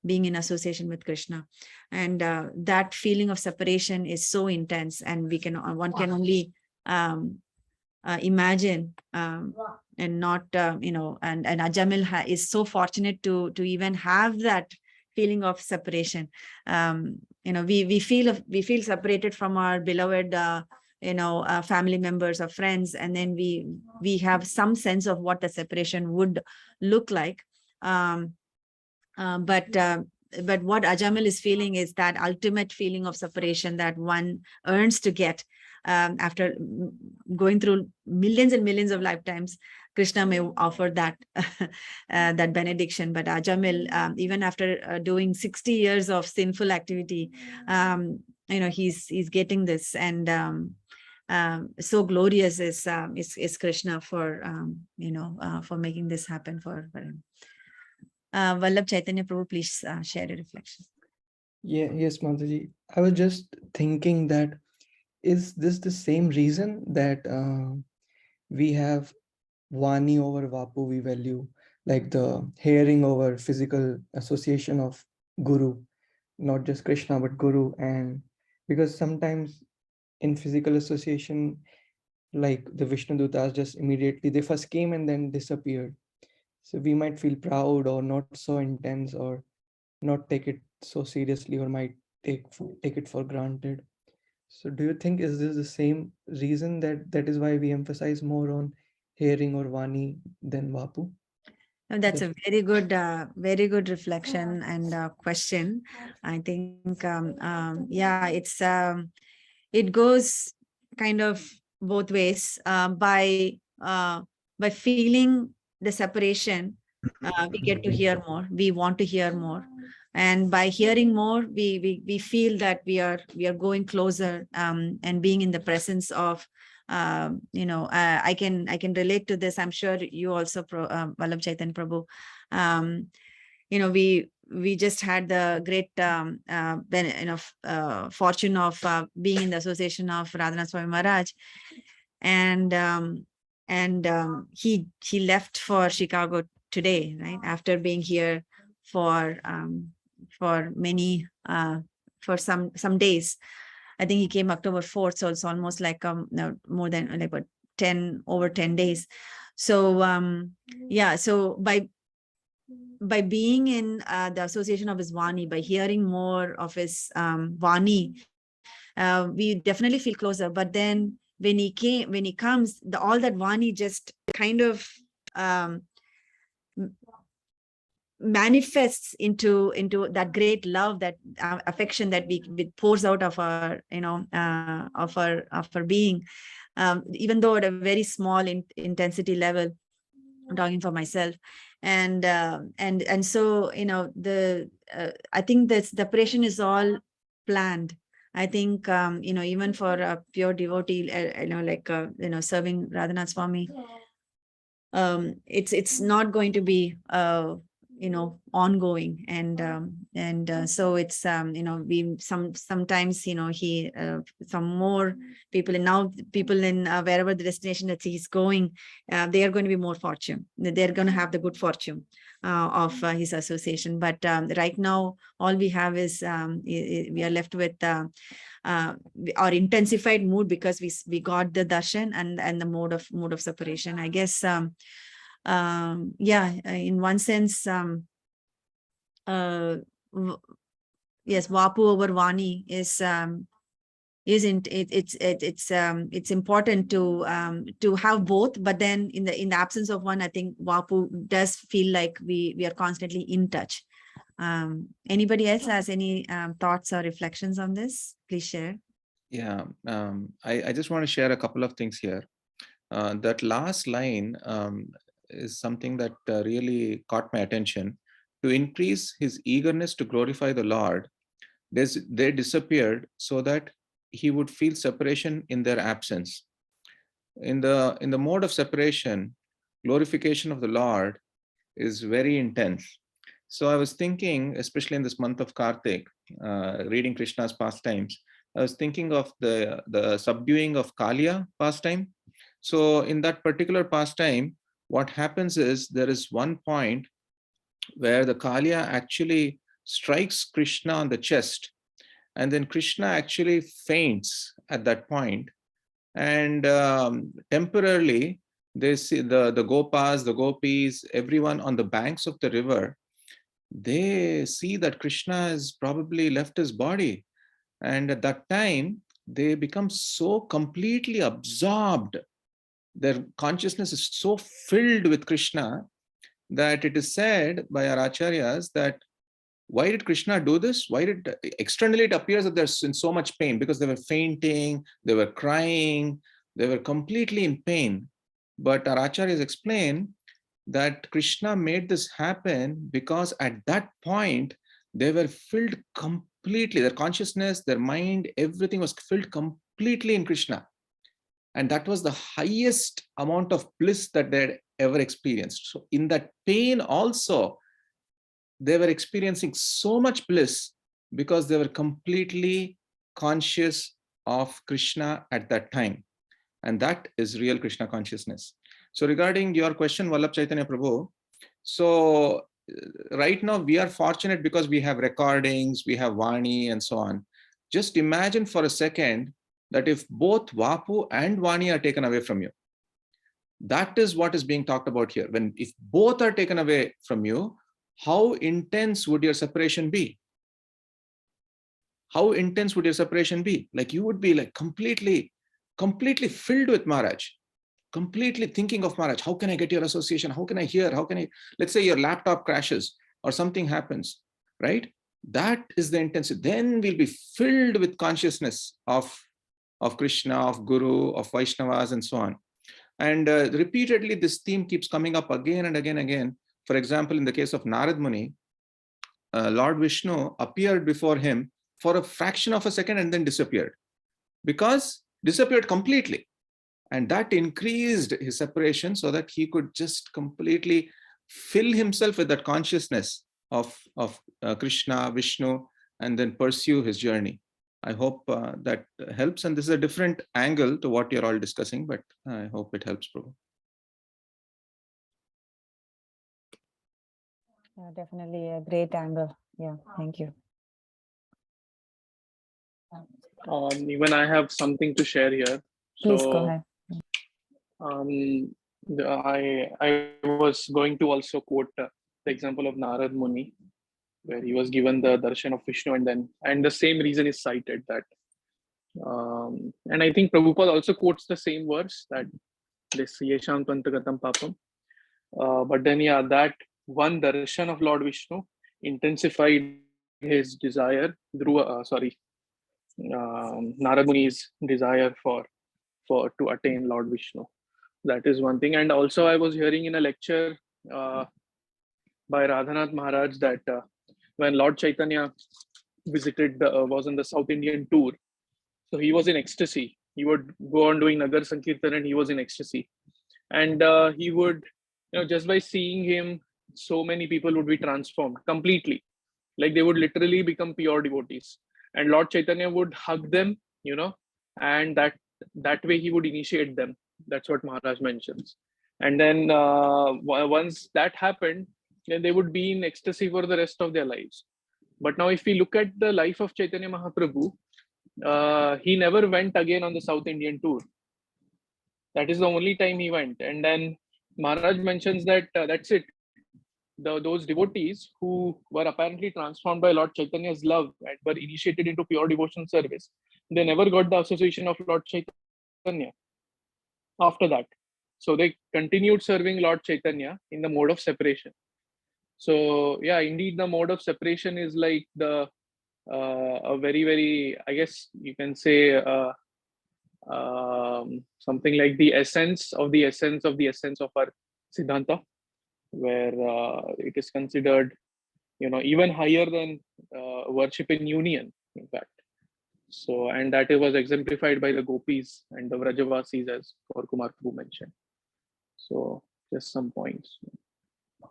being in association with Krishna. And that feeling of separation is so intense, and one can only imagine, and not and Ajamil is so fortunate to even have that feeling of separation. We feel separated from our beloved family members or friends, and then we have some sense of what the separation would look like. um, but what Ajamil is feeling is that ultimate feeling of separation that one earns to get after going through millions and millions of lifetimes. Krishna may offer that that benediction, but Ajamil, even after doing 60 years of sinful activity, he's getting this. And so glorious is Krishna for for making this happen for him. Vallabh Chaitanya Prabhu, please share your reflection. Yeah, yes, Mataji. I was just thinking that is this the same reason that we have Vani over Vapu, we value, like the hearing over physical association of Guru, not just Krishna, but Guru. And because sometimes in physical association, like the Vishnu Dutas just immediately, they first came and then disappeared. So we might feel proud or not so intense, or not take it so seriously, or might take it for granted. So do you think is this the same reason that is why we emphasize more on hearing or Vani than Vapu? And that's a very good reflection and question. I think, yeah, it goes kind of both ways. By feeling the separation, we get to hear more. We want to hear more, and by hearing more, we feel that we are going closer, and being in the presence of I can relate to this. I'm sure you also, Vallabh Chaitanya Prabhu. We just had the great fortune of being in the association of Radhanath Swami Maharaj, and he left for Chicago today, right, after being here for many for some days. I think he came October 4th, so it's almost like no, more than like what, 10 days. So yeah, so by being in the association of his Vani, by hearing more of his Vani, we definitely feel closer. But then when he comes, all that Vani just kind of manifests into that great love, that affection that we pours out of our, of our being, even though at a very small intensity level. I'm talking for myself. And so, I think that separation is all planned. I think, even for a pure devotee, serving Radhanath Swami, it's not going to be ongoing. And so it's we sometimes he some more people, and now people in wherever the destination that he's going, they are going to be more fortune, they're going to have the good fortune of his association. But right now all we have is we are left with our intensified mood, because we got the darshan and the mode of separation, I guess. Yeah, in one sense, yes, Vapu over Vani is it's important to have both. But then in the absence of one, I think Vapu does feel like we are constantly in touch. Anybody else has any thoughts or reflections on this? Please share. Yeah, I just want to share a couple of things here. That last line is something that really caught my attention. To increase his eagerness to glorify the Lord, they disappeared so that he would feel separation in their absence. In the mode of separation, glorification of the Lord is very intense. So I was thinking, especially in this month of Kartik, reading Krishna's pastimes, I was thinking of the subduing of Kaliya pastime. So in that particular pastime, what happens is there is one point where the Kaliya actually strikes Krishna on the chest, and then Krishna actually faints at that point. And temporarily, they see the Gopas, the Gopis, everyone on the banks of the river, they see that Krishna has probably left his body. And at that time, they become so completely absorbed. Their consciousness is so filled with Krishna that it is said by our acharyas that why did Krishna do this? Why did externally it appears that they're in so much pain because they were fainting, they were crying, they were completely in pain. But our acharyas explain that Krishna made this happen because at that point they were filled completely, their consciousness, their mind, everything was filled completely in Krishna. And that was the highest amount of bliss that they had ever experienced. So in that pain also, they were experiencing so much bliss because they were completely conscious of Krishna at that time. And that is real Krishna consciousness. So regarding your question, Vallabh Chaitanya Prabhu, so right now we are fortunate because we have recordings, we have Vani and so on. Just imagine for a second that if both Vapu and Vani are taken away from you, that is what is being talked about here. If both are taken away from you, how intense would your separation be? How intense would your separation be? Like you would be like completely filled with Maharaj, completely thinking of Maharaj. How can I get your association? How can I hear? How can I, let's say your laptop crashes or something happens, right? That is the intensity. Then we'll be filled with consciousness of Krishna, of Guru, of Vaishnavas, and so on. And repeatedly, this theme keeps coming up again and again and again. For example, in the case of Narad Muni, Lord Vishnu appeared before him for a fraction of a second and then disappeared completely. And that increased his separation so that he could just completely fill himself with that consciousness of Krishna, Vishnu, and then pursue his journey. I hope that helps. And this is a different angle to what you're all discussing, but I hope it helps, Prabhu. Yeah, definitely a great angle. Yeah, thank you. Even I have something to share here. Please go So, ahead. I was going to also quote the example of Narad Muni, where he was given the darshan of Vishnu, and the same reason is cited that, and I think Prabhupada also quotes the same verse, that this Yesham Tantagatam Papam. But then, yeah, that one darshan of Lord Vishnu intensified his desire, Narad Muni's desire for to attain Lord Vishnu. That is one thing. And also, I was hearing in a lecture uh, by Radhanath Maharaj that when Lord Chaitanya was on the South Indian tour, so he was in ecstasy. He would go on doing Nagar Sankirtan and he was in ecstasy. And he would, just by seeing him, so many people would be transformed completely. Like they would literally become pure devotees. And Lord Chaitanya would hug them, and that way he would initiate them. That's what Maharaj mentions. And then once that happened, then they would be in ecstasy for the rest of their lives. But now, if we look at the life of Chaitanya Mahaprabhu, he never went again on the South Indian tour. That is the only time he went. And then Maharaj mentions that that's it. Those devotees who were apparently transformed by Lord Chaitanya's love and were initiated into pure devotional service, they never got the association of Lord Chaitanya after that. So they continued serving Lord Chaitanya in the mode of separation. So yeah, indeed, the mode of separation is like a very, very, I guess you can say, something like the essence of the essence of the essence of our Siddhanta, where it is considered, even higher than worship in union, in fact. So, and that it was exemplified by the gopis and the Vrajavasis, as Gaur Kumar Prabhu mentioned. So, just some points.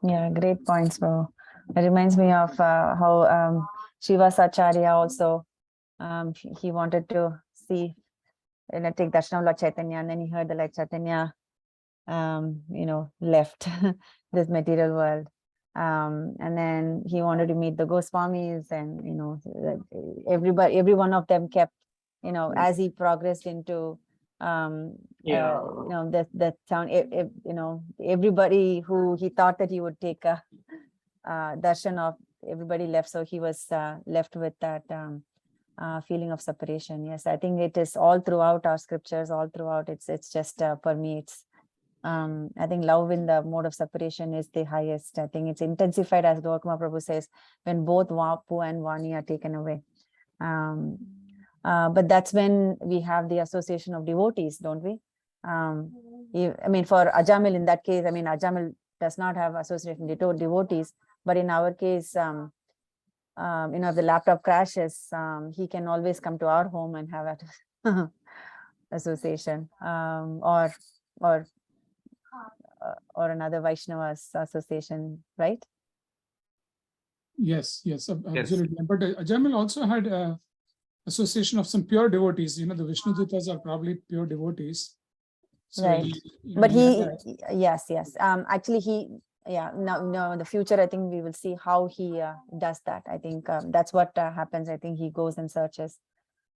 Yeah, great points, bro. It reminds me of how Shiva Sacharya also, he wanted to see, take darshan of Lord Chaitanya, and then he heard the Lord Chaitanya, left this material world. And then he wanted to meet the Goswamis, and every one of them kept, as he progressed into the town, everybody who he thought that he would take a darshan of, everybody left, so he was left with that feeling of separation. Yes, I think it is all throughout our scriptures, all throughout. It's just for me, it's I think love in the mode of separation is the highest. I think it's intensified, as Gautama Prabhu says, when both Vapu and Vani are taken away. But that's when we have the association of devotees, don't we? For Ajamil, in that case, Ajamil does not have association with devotees, but in our case, if the laptop crashes, he can always come to our home and have an association, or another Vaishnava's association, right? Yes, absolutely. But Ajamil also had association of some pure devotees. The Vishnu Dutas are probably pure devotees. So right. But yes. Actually, no, the future, I think we will see how he does that. I think that's what happens. I think he goes and searches.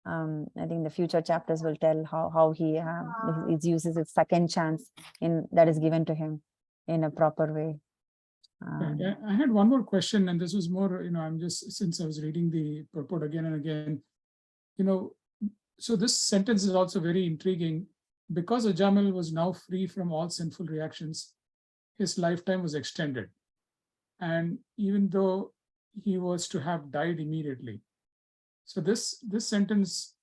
I think the future chapters will tell how he uses his second chance that is given to him in a proper way. I had one more question, and this was more, I'm just, since I was reading the purport again and again, so this sentence is also very intriguing. Because Ajamil was now free from all sinful reactions, his lifetime was extended. And even though he was to have died immediately. So this sentence,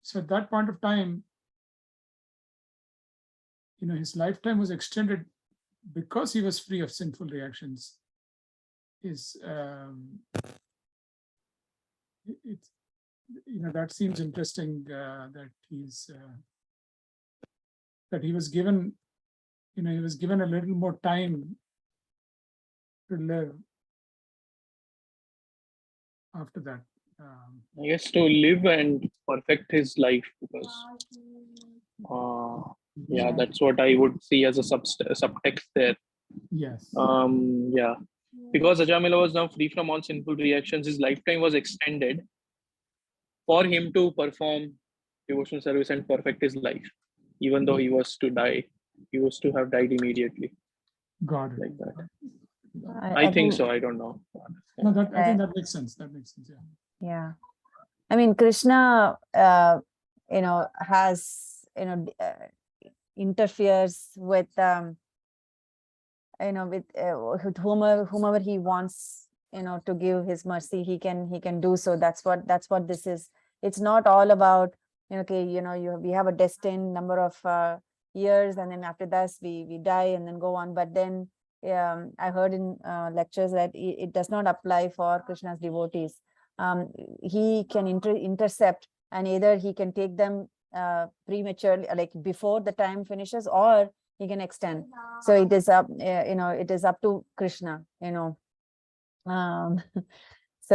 so at that point of time, his lifetime was extended because he was free of sinful reactions. That seems interesting, that he was given, he was given a little more time to live after that. I guess to live and perfect his life, because that's what I would see as a subtext there. Yes. Because Ajamila was now free from all sinful reactions, his lifetime was extended for him to perform devotional service and perfect his life, even though he was to die he was to have died immediately Got it. like that. I think so. I don't know. No, that I think Uh, that makes sense. That makes sense. Yeah. yeah. I mean, Krishna, has, interferes with, with whomever he wants, to give his mercy, he can do so. That's what this is. It's not all about, okay, we have a destined number of years, and then after that we die and then go on. But then I heard in lectures that it does not apply for Krishna's devotees. He can intercept, and either he can take them prematurely, like before the time finishes, or he can extend. So it is up, it is up to Krishna, so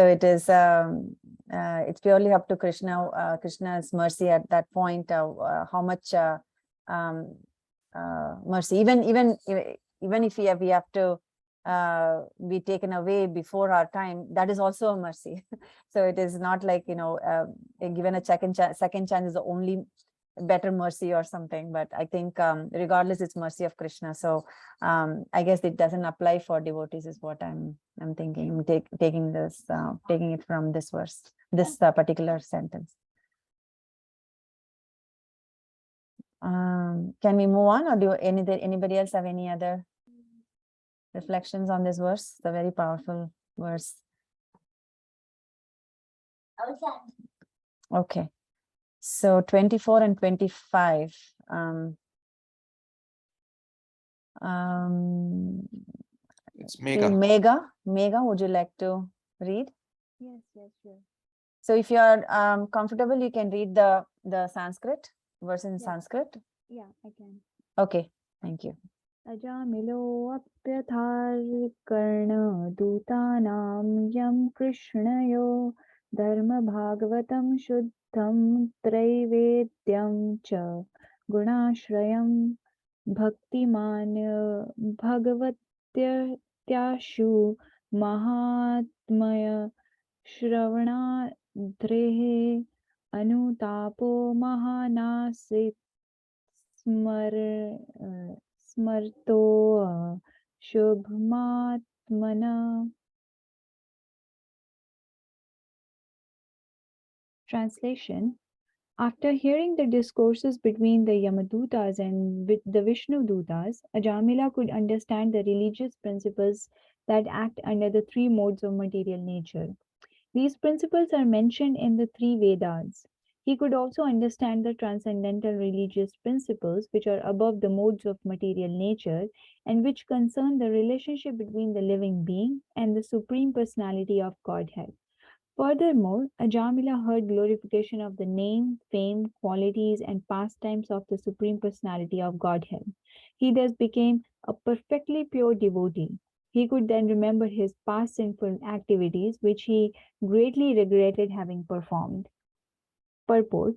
it is, it's purely up to Krishna's mercy at that point, how much mercy, even if we have to be taken away before our time, that is also a mercy. So it is not like, given a second chance is the only better mercy or something. But I think regardless, it's mercy of Krishna. So I guess it doesn't apply for devotees, is what I'm thinking. I'm taking it from this verse, this particular sentence. Can we move on, or do anybody else have any other reflections on this verse? It's a very powerful verse. Okay, so 24 and 25. It's Okay, Mega. Mega, would you like to read? Yes, sure. So if you are comfortable, you can read the Sanskrit verse in Yeah. Sanskrit. Yeah, I can. Okay, thank you. अजामिलोऽप्यथार्कर्णदूतानां यं कृष्णयो धर्मभागवतं शुद्धं त्रैवेद्यं च गुणाश्रयं भक्तिमान् भगवत्याशु महात्मय श्रवणाद्रेः अनुतापो महानासीत् स्मर्तो शुभमात्मना. Translation. After hearing the discourses between the Yamadutas and the Vishnudutas, Ajamila could understand the religious principles that act under the three modes of material nature. These principles are mentioned in the three Vedas. He could also understand the transcendental religious principles which are above the modes of material nature and which concern the relationship between the living being and the Supreme Personality of Godhead. Furthermore, Ajamila heard glorification of the name, fame, qualities, and pastimes of the Supreme Personality of Godhead. He thus became a perfectly pure devotee. He could then remember his past sinful activities, which he greatly regretted having performed. Purport.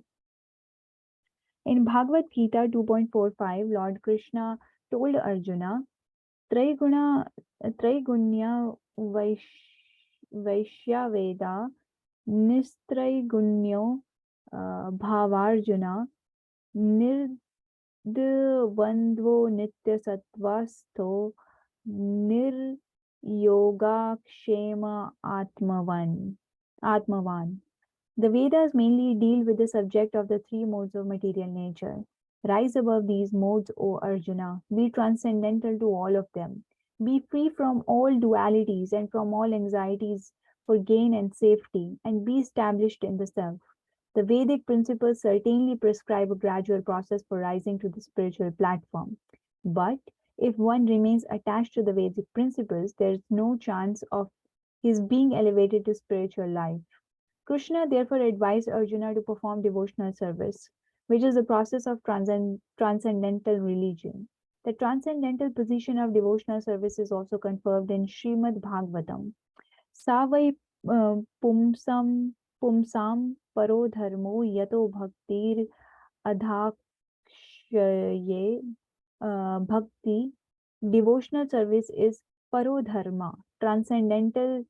In Bhagavad Gita 2.45, Lord Krishna told Arjuna, Traigunya Vaishyaveda Nistraigunyo Bhavarjuna Nirdvandvo Nitya Sattvasto Niryogakshema Atmavan. The Vedas mainly deal with the subject of the three modes of material nature. Rise above these modes, O Arjuna. Be transcendental to all of them. Be free from all dualities and from all anxieties for gain and safety, and be established in the self. The Vedic principles certainly prescribe a gradual process for rising to the spiritual platform. But if one remains attached to the Vedic principles, there is no chance of his being elevated to spiritual life. Krishna therefore advised Arjuna to perform devotional service, which is the process of transcendental religion. The transcendental position of devotional service is also confirmed in Srimad Bhagavatam. Savai pumsam paro dharmo yato bhaktir adhakshaye bhakti. Devotional service is paro dharma, transcendental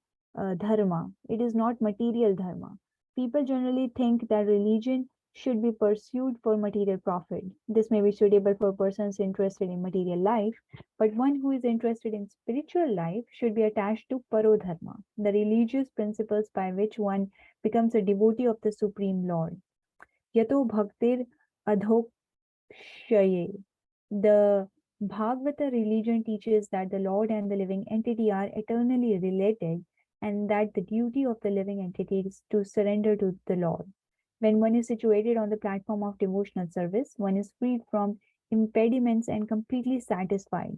dharma. It is not material dharma. People generally think that religion should be pursued for material profit. This may be suitable for persons interested in material life, but one who is interested in spiritual life should be attached to parodharma, the religious principles by which one becomes a devotee of the Supreme Lord. Yato bhaktir adhokshaye. The Bhagavata religion teaches that the Lord and the living entity are eternally related and that the duty of the living entity is to surrender to the Lord. When one is situated on the platform of devotional service, one is freed from impediments and completely satisfied.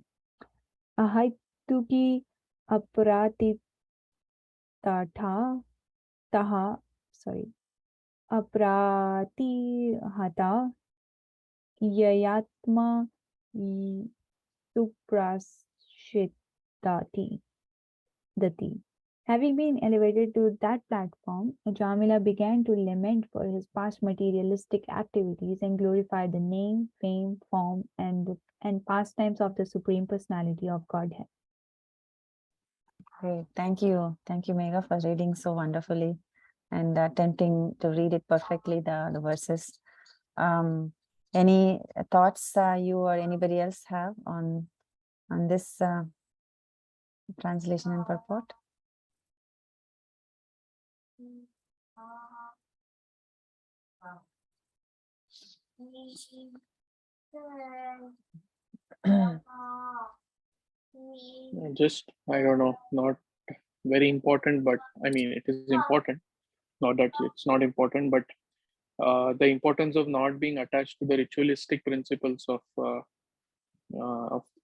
Ahaituki aparatitata taha, sorry, apratihata yayatma suprasthitati dati. Having been elevated to that platform, Jamila began to lament for his past materialistic activities and glorify the name, fame, form, and pastimes of the Supreme Personality of Godhead. Great. Thank you. Thank you, Megha, for reading so wonderfully and attempting to read it perfectly, the verses. Any thoughts you or anybody else have on this translation and purport? Just, I don't know, not very important, but I mean, it is important. Not that it's not important, but the importance of not being attached to the ritualistic principles of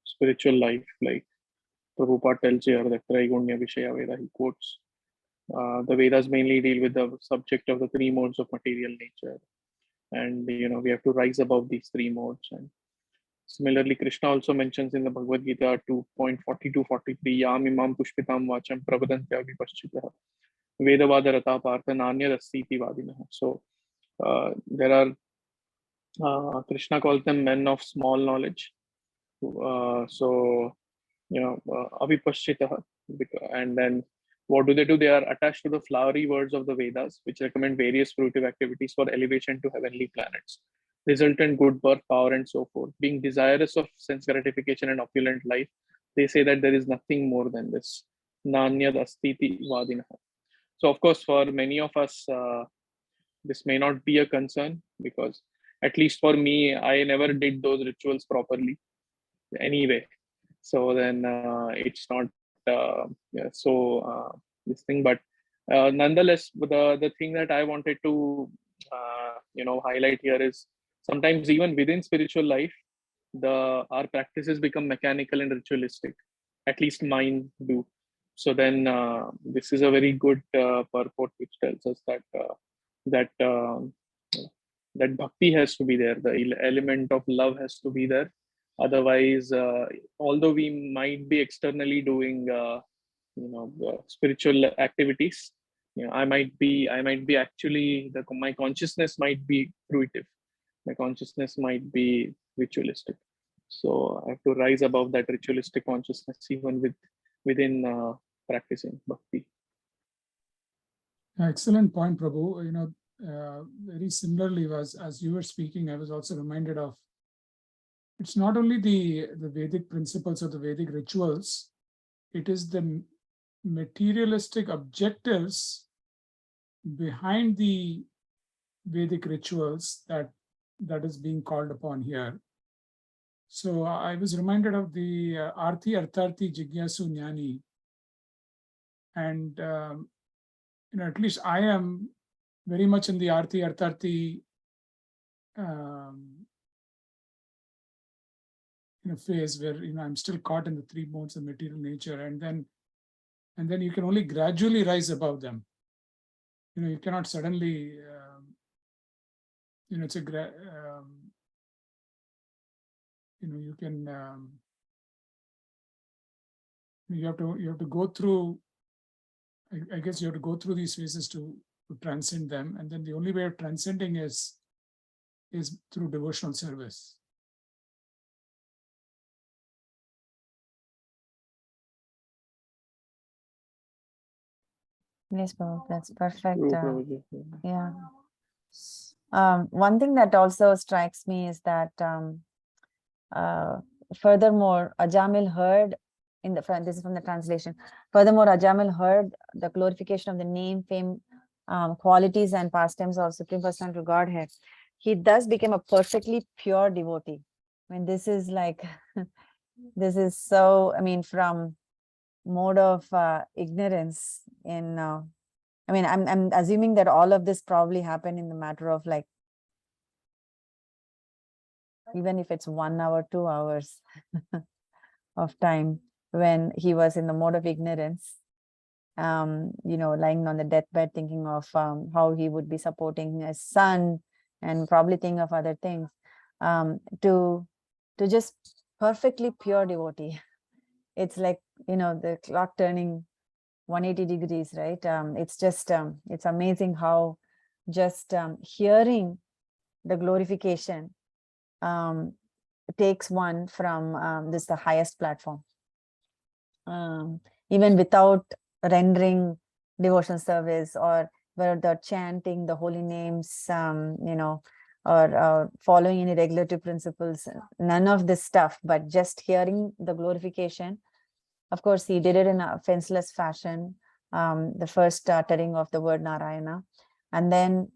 spiritual life, like Prabhupada tells here that Traigunya Vishaya Veda, he quotes. The Vedas mainly deal with the subject of the three modes of material nature, and we have to rise above these three modes. And similarly, Krishna also mentions in the Bhagavad Gita 2.42-43, Yam imam pushpitam vacham prabhadantya vipaschitah vedavada rata partha nanyadasiti vadinah. So there are Krishna calls them men of small knowledge. So avipaschitah, and then what do? They are attached to the flowery words of the Vedas, which recommend various fruitive activities for elevation to heavenly planets, resultant good birth, power, and so forth. Being desirous of sense gratification and opulent life, they say that there is nothing more than this. Nanyad astiti vadinah. So, of course, for many of us, this may not be a concern because, at least for me, I never did those rituals properly anyway. So then it's not this thing, but nonetheless, the thing that I wanted to highlight here is sometimes even within spiritual life, our practices become mechanical and ritualistic. At least mine do. So then this is a very good purport which tells us that that bhakti has to be there. The element of love has to be there. Otherwise, although we might be externally doing spiritual activities, I might be actually my consciousness might be fruitive. My consciousness might be ritualistic. So I have to rise above that ritualistic consciousness even within practicing bhakti. Excellent point, Prabhu. Very similarly, as you were speaking, I was also reminded of it's not only the Vedic principles or the Vedic rituals, it is the materialistic objectives behind the Vedic rituals that is being called upon here. So I was reminded of the Arti Artarthi Jigyasu Jnani. And, at least I am very much in the Arti Artarthi phase where, I'm still caught in the three modes of material nature. And then you can only gradually rise above them. You cannot suddenly, it's a, you can, you have to go through, I guess you have to go through these phases to transcend them. And then the only way of transcending is through devotional service. Yes, Prabhu, that's perfect. True, Prabhuji. Yeah. One thing that also strikes me is that furthermore, Ajamil heard in the this is from the translation. Furthermore, Ajamil heard the glorification of the name, fame, qualities, and pastimes of Supreme Personality of Godhead. He thus became a perfectly pure devotee. I mean, this is like, this is so, I mean, from mode of ignorance in, I mean, I'm assuming that all of this probably happened in the matter of like, even if it's 1 hour, 2 hours of time when he was in the mode of ignorance, lying on the deathbed, thinking of how he would be supporting his son and probably thinking of other things, to just perfectly pure devotee. It's like, the clock turning 180 degrees, right? It's just, it's amazing how just hearing the glorification takes one from the highest platform. Even without rendering devotional service or the chanting the holy names, or following any regulative principles, none of this stuff, but just hearing the glorification. Of course, he did it in a fenceless fashion, the first uttering of the word Narayana. And then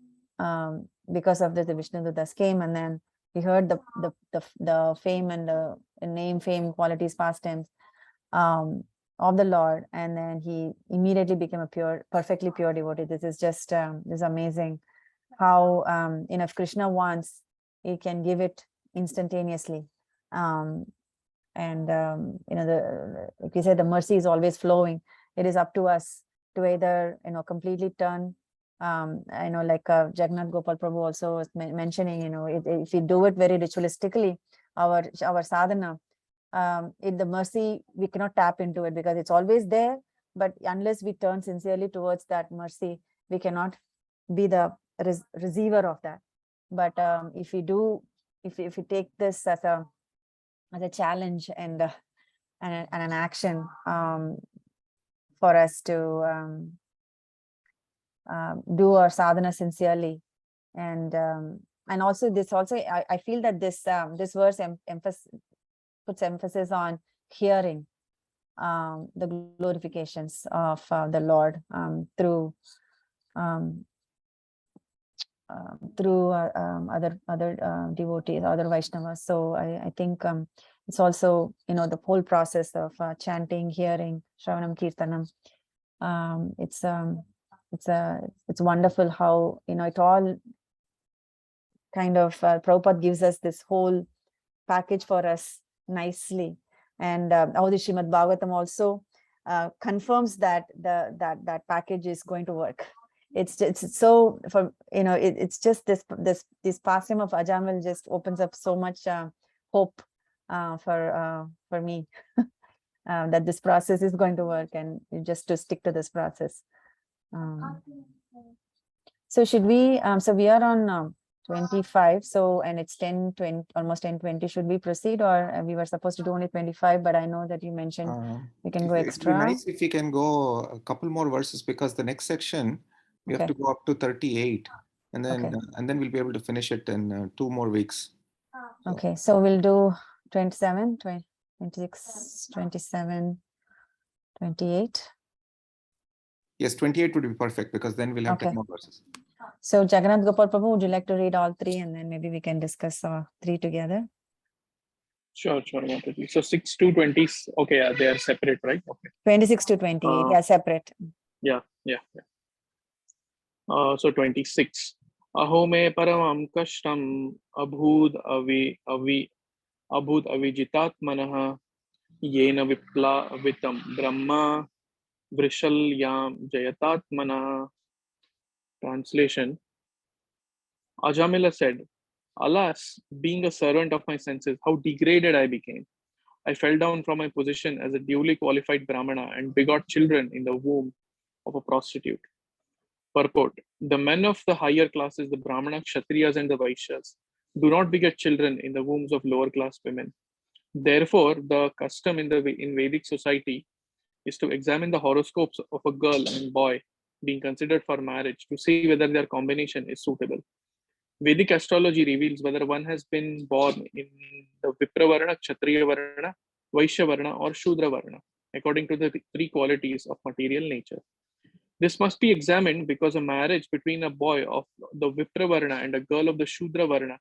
because of this, the Vishnudutas came, and then he heard the fame and the name, fame, qualities, pastimes of the Lord, and then he immediately became a perfectly pure devotee. This is just this is amazing how if Krishna wants, he can give it instantaneously. And like you said, the mercy is always flowing. It is up to us to either completely turn, like Jagannath Gopal Prabhu also was mentioning, if we do it very ritualistically, our sadhana, the mercy, we cannot tap into it because it's always there, but unless we turn sincerely towards that mercy, we cannot be the receiver of that. But if we do, if we take this as a challenge and an action for us to do our sadhana sincerely, and also this also, I feel that this verse puts emphasis on hearing the glorifications of the Lord through other devotees, other Vaishnavas. So I think it's also, the whole process of chanting, hearing, Shravanam, Kirtanam. It's wonderful how, it all kind of, Prabhupada gives us this whole package for us nicely. And how the Srimad Bhagavatam also confirms that that package is going to work. It's so, for it's just this pastime of Ajamil just opens up so much hope for me that this process is going to work, and just to stick to this process. So should we, so we are on 25, so, and it's 10:20, almost 10:20. Should we proceed, or we were supposed to do only 25, but I know that you mentioned we can go It'd be extra. nice if we can go a couple more verses, because the next section we have to go up to 38, and then we'll be able to finish it in 2 more weeks. Okay, so we'll do 27, 26, 27, 28. Yes, 28 would be perfect, because then we'll have 10 more verses. So Jagannath Gopal Prabhu, would you like to read all 3, and then maybe we can discuss 3 together? Sure, Mataji. So 6 to 20, okay, yeah, they are separate, right? Okay. 26 to 28, yeah, separate. Yeah. So 26. Aho me paramam kashtam abhud avijitatmanah yena viplavitam brahma vrishalyam jayatatmanah. Translation. Ajamila said, "Alas, being a servant of my senses, how degraded I became. I fell down from my position as a duly qualified Brahmana and begot children in the womb of a prostitute." Purport. The men of the higher classes, the Brahmana, Kshatriyas, and the Vaishyas, do not beget children in the wombs of lower class women. Therefore, the custom in Vedic society is to examine the horoscopes of a girl and boy being considered for marriage to see whether their combination is suitable. Vedic astrology reveals whether one has been born in the Vipravarna, Kshatriya Varna, Vaishya Varna, or Shudra Varna, according to the three qualities of material nature. This must be examined because a marriage between a boy of the Vipra Varna and a girl of the Shudra Varna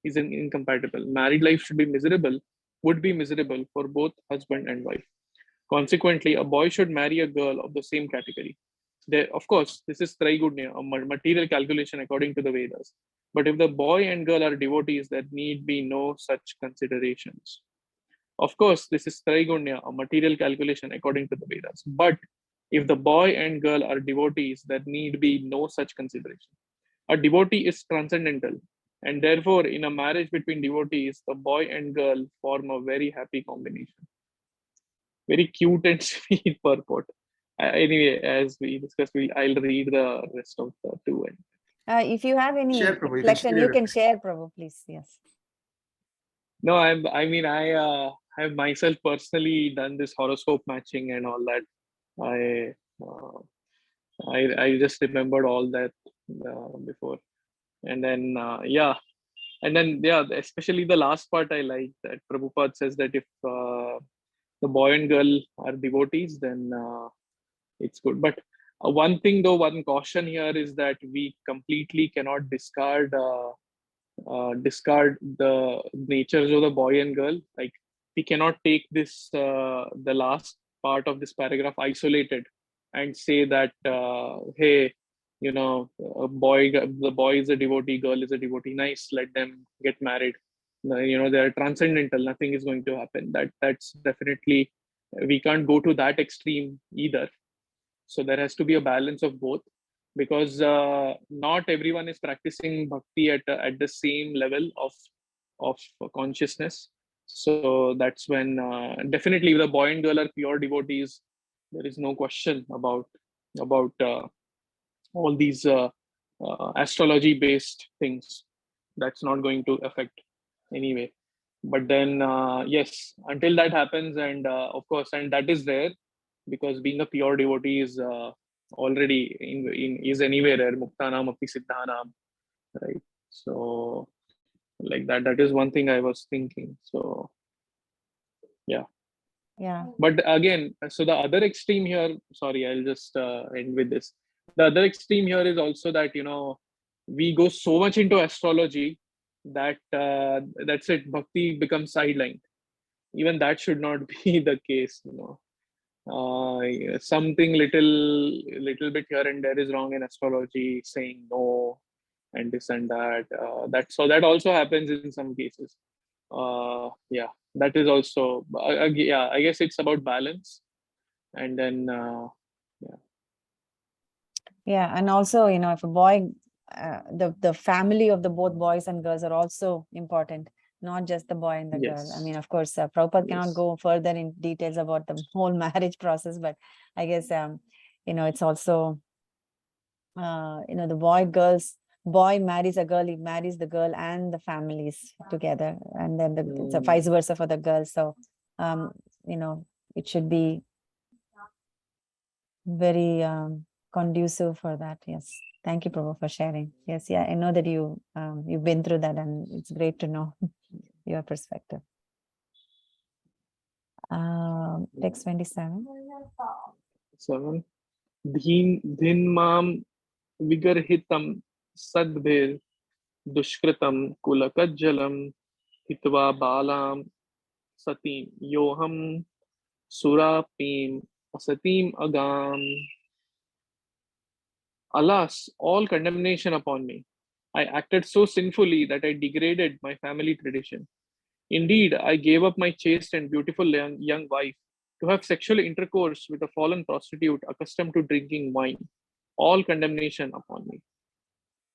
is incompatible. Married life would be miserable for both husband and wife. Consequently, a boy should marry a girl of the same category. Of course, this is Traigunya, a material calculation according to the Vedas. But if the boy and girl are devotees, there need be no such considerations. Of course, this is Traigunya, a material calculation according to the Vedas. But if the boy and girl are devotees, there need be no such consideration. A devotee is transcendental, and therefore, in a marriage between devotees, the boy and girl form a very happy combination. Very cute and sweet purport. Anyway, as we discussed, I'll read the rest of the two. If you have any Share, Prabhu. reflection, you can share, Prabhu, please. Yes. No, I have myself personally done this horoscope matching and all that. I just remembered all that before, and then especially the last part I like, that Prabhupada says that if the boy and girl are devotees, then it's good. But one thing though, one caution here is that we completely cannot discard the natures of the boy and girl. Like, we cannot take this the last part of this paragraph isolated and say that hey, the boy is a devotee, girl is a devotee, nice, let them get married. They're transcendental, nothing is going to happen. That's definitely, we can't go to that extreme either. So there has to be a balance of both, because not everyone is practicing bhakti at the same level of consciousness. So that's when definitely the boy and girl are pure devotees. There is no question about all these astrology based things. That's not going to affect anyway. But then yes, until that happens, and of course, and that is rare, because being a pure devotee is already is anywhere rare. Muktanam api siddhanam, right? So like that is one thing I was thinking. So yeah. But again, so the other extreme here, sorry, I'll just end with this. The other extreme here is also that, we go so much into astrology that that's it, bhakti becomes sidelined. Even that should not be the case. Something little bit here and there is wrong in astrology, saying no and this and that. That also happens in some cases. Yeah, that is also yeah, I guess it's about balance. And then Yeah, and also, if a boy, the family of the both boys and girls are also important, not just the boy and the girl. I mean, of course, Prabhupada cannot go further in details about the whole marriage process, but I guess it's also the boy marries a girl, he marries the girl and the families together, and then it's a vice versa for the girl. So it should be very conducive for that. Yes, thank you, Prabhu, for sharing. Yes, yeah, I know that you've been through that, and it's great to know your perspective. Text 27. 7. Dhin mam vigarhitam sadbhir dushkritam kulakajjalam hitva balam satim yoham surapim asatim agam. Alas, all condemnation upon me. I acted so sinfully that I degraded my family tradition. Indeed, I gave up my chaste and beautiful young wife to have sexual intercourse with a fallen prostitute accustomed to drinking wine. All condemnation upon me.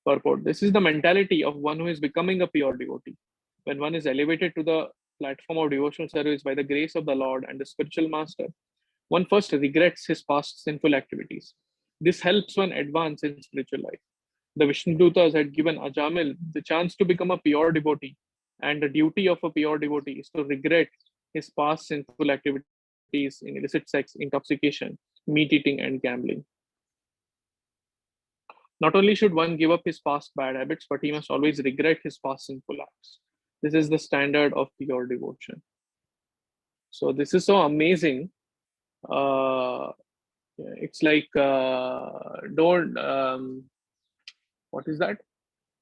Purport. This is the mentality of one who is becoming a pure devotee. When one is elevated to the platform of devotional service by the grace of the Lord and the spiritual master, one first regrets his past sinful activities. This helps one advance in spiritual life. The Vishnudutas had given Ajamil the chance to become a pure devotee, and the duty of a pure devotee is to regret his past sinful activities in illicit sex, intoxication, meat eating, and gambling. Not only should one give up his past bad habits, but he must always regret his past sinful acts. This is the standard of pure devotion. So this is so amazing. It's like don't what is that?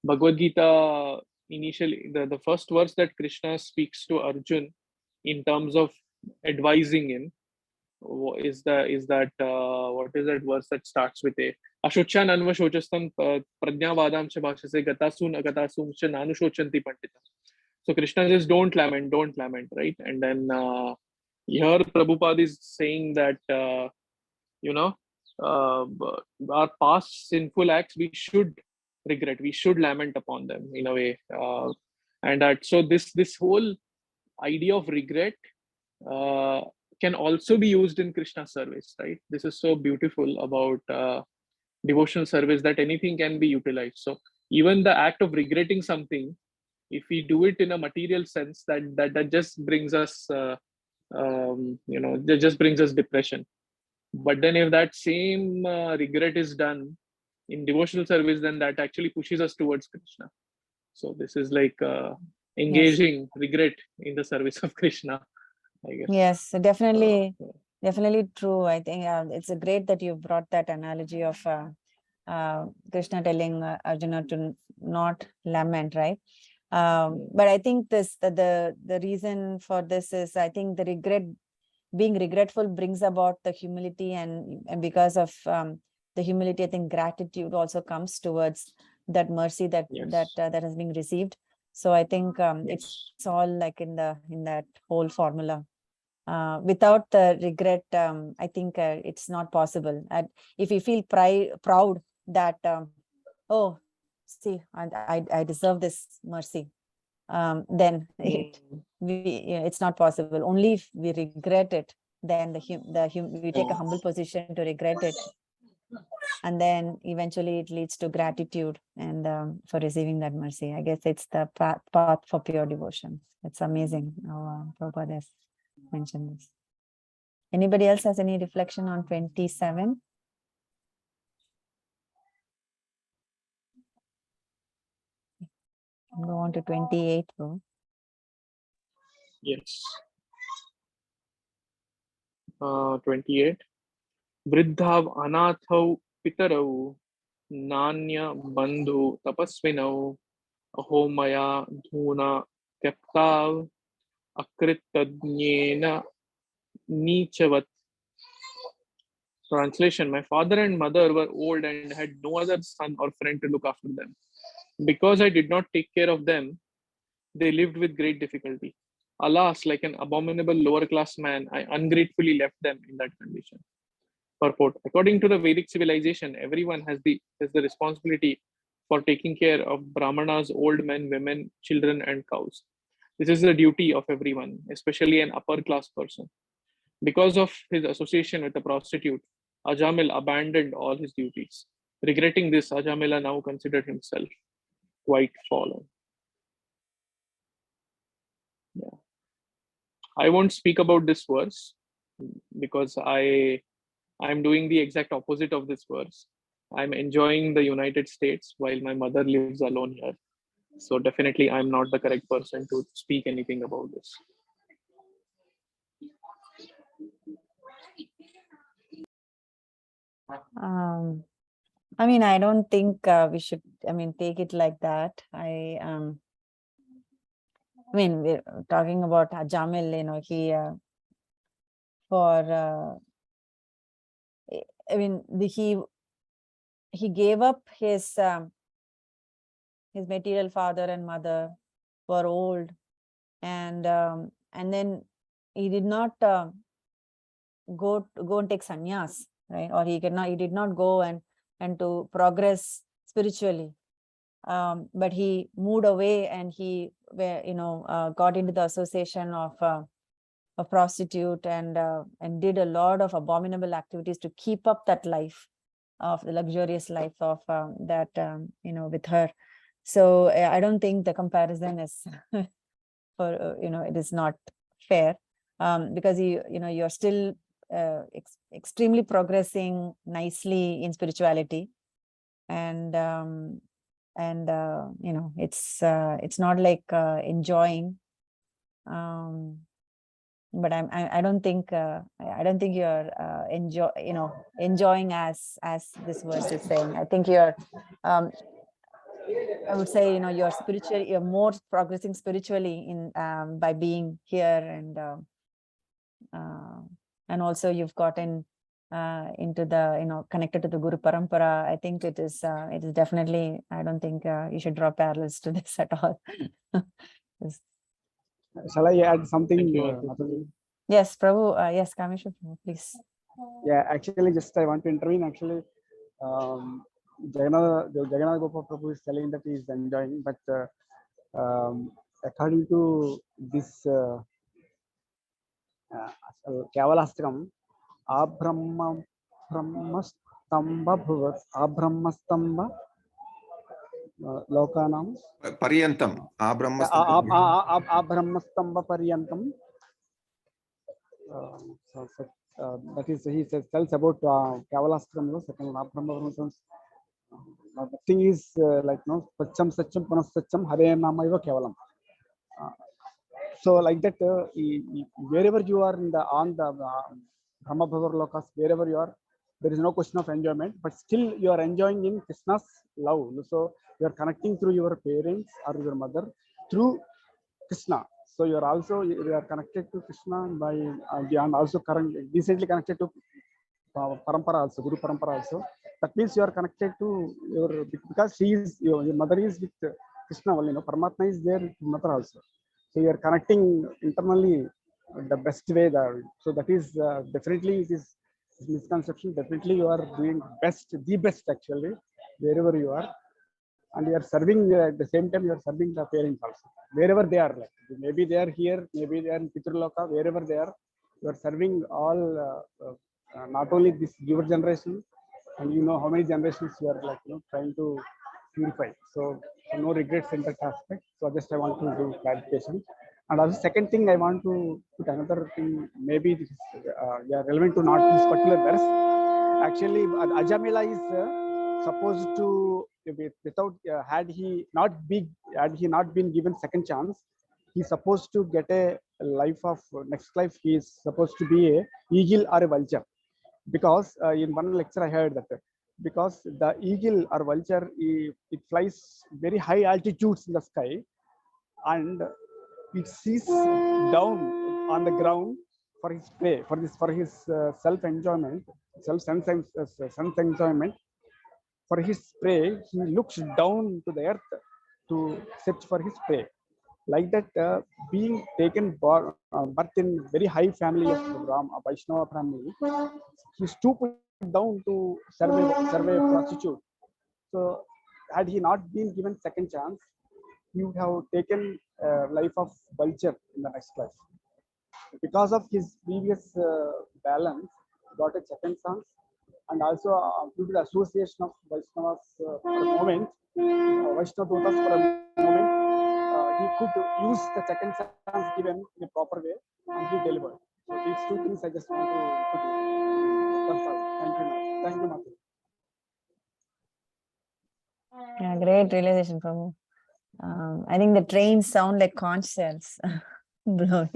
Bhagavad Gita, initially the first verse that Krishna speaks to Arjun in terms of advising him is that what is that verse that starts with a Ashuchan Anvashochastam Prajnavadam Shabhashase Gatasun Agatasum Nanushochanti Pandita. So Krishna says, don't lament, right? And then here Prabhupada is saying that you know our past sinful acts we should regret, we should lament upon them in a way, and that so this whole idea of regret uh, can also be used in Krishna service, right? This is so beautiful about devotional service, that anything can be utilized. So even the act of regretting something, if we do it in a material sense, that just brings us that just brings us depression. But then if that same regret is done in devotional service, then that actually pushes us towards Krishna. So this is like Yes. engaging regret in the service of Krishna, I guess. Yes, definitely true. I think it's a great that you brought that analogy of Krishna telling Arjuna to not lament, right? But I think the reason for this is, I think the being regretful brings about the humility, and because of the humility, I think gratitude also comes towards that mercy that Yes. that has been received. So I think Yes. it's all like in that whole formula. Without the regret, I think it's not possible. And if you feel proud that, oh, see, I deserve this mercy, then it's not possible. Only if we regret it, then we take a humble position to regret it, and then eventually it leads to gratitude and for receiving that mercy. I guess it's the path for pure devotion. It's amazing how Prabhupada has mentioned this. Anybody else has any reflection on 27? Go on to 28, bro. Yes. 28. Vriddhav anathau pitarau nanya bandhu tapasvinau ahomaya dhuna tyaktav akritadnyena nichavat. Translation: My father and mother were old and had no other son or friend to look after them. Because I did not take care of them, they lived with great difficulty. Alas, like an abominable lower class man, I ungratefully left them in that condition. Purport: According to the Vedic civilization, everyone has the responsibility for taking care of Brahmanas, old men, women, children, and cows. This is the duty of everyone, especially an upper class person. Because of his association with a prostitute, Ajamil abandoned all his duties. Regretting this, Ajamila now considered himself quite fallen. Yeah. I won't speak about this verse because I'm doing the exact opposite of this verse. I'm enjoying the United States while my mother lives alone here. So definitely I'm not the correct person to speak anything about this. I mean, I don't think we should, take it like that. We're talking about Jamil, he he gave up his material father and mother, were old, and then he did not go and take sannyas, right? Or he did not go and to progress spiritually. But he moved away, and he got into the association of a prostitute, and did a lot of abominable activities to keep up that life of the luxurious life of that with her. So I don't think the comparison is for it is not fair, because you're still extremely progressing nicely in spirituality, you know, it's not like enjoying. But I don't think you're enjoying as this verse is saying. I think you're I would say, you know, you're more progressing spiritually in by being here, and also you've gotten into the, you know, connected to the Guru Parampara. I think it is definitely, I don't think you should draw parallels to this at all. Yes. Shall I add something? Thank you, Mataji? Yes, Prabhu. Yes, Kamesha, please. Yeah, actually, just I want to intervene. Actually, Jagannath Gopal Prabhu is telling that he is enjoying, but according to this Kavalastakam, Brahmastamba Bhuvat, Brahmastamba Lokanam, Pariyantam. Brahmastambha. Brahmastamba Pariyantam. That is, he says, tells about Kavalastakam, second Brahma. The thing is like, no, Sacham Sacham Panasacham Hare Nama Iva Kevalam. So like that, wherever you are on the Brahma Bhavar Lokas, wherever you are, there is no question of enjoyment, but still you are enjoying in Krishna's love. So you are connecting through your parents or your mother through Krishna. So you are connected to Krishna by and also recently connected to Parampara also, Guru Parampara also. That means you are connected to your, because your mother is with Krishna only, no, Paramatma is there with mother also. So you are connecting internally the best way there. So that is definitely, it is misconception. Definitely you are doing the best actually, wherever you are. And you are serving at the same time, you are serving the parents also, wherever they are. Like, maybe they are here, maybe they are in Pitraloka, wherever they are, you are serving all, not only this your generation, and you know how many generations you are, like, you know, trying to purify. So no regrets in that aspect. So just I want to do clarification. And also second thing, I want to put another thing. Maybe this is relevant to not this particular verse. Actually, Ajamila is supposed to, without had he not been given second chance, he's supposed to get a life of next life. He is supposed to be a eagle or a vulture, because in one lecture I heard that because the eagle or vulture, it flies very high altitudes in the sky, and it sees down on the ground for his prey, for his self enjoyment, sense enjoyment. For his prey, he looks down to the earth to search for his prey. Like that, being taken birth in very high family of Vaishnava family, he stooped down to serve a prostitute. So, had he not been given second chance, he would have taken life of vulture in the next life. Because of his previous balance, got a second chance, and also due to the association of Vaishnavas for a moment, Vaishnava Dutas for a moment, he could use the second chance given in a proper way, and he delivered. So these two things I just want to put in. That's all. Thank you. Thank you, Mata. Yeah, great realization, Prabhu. I think the trains sound like conch shells blown.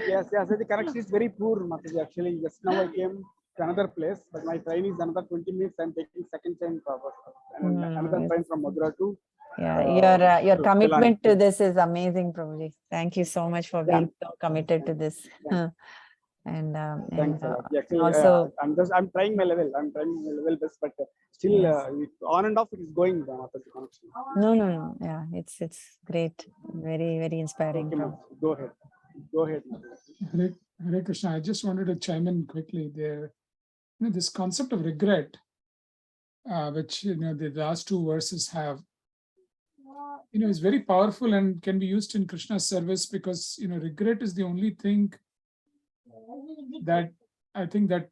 Yes, the connection is very poor, Mataji. Actually, just now I came to another place, but my train is another 20 minutes. I'm taking second train forward, and another train from Madura to. Yeah, your to commitment Pilani. to this is amazing, Prabhuji. Thank you so much for being so committed to this. And Thanks a lot. Actually, also, I'm trying my level. I'm trying my level best, but still on and off it is going. no. Yeah, it's great. Very, very inspiring. Okay, go ahead. Go ahead. Hare Krishna. I just wanted to chime in quickly there. You know, this concept of regret, which, you know, the last two verses have, you know, is very powerful and can be used in Krishna's service, because, you know, regret is the only thing that I think that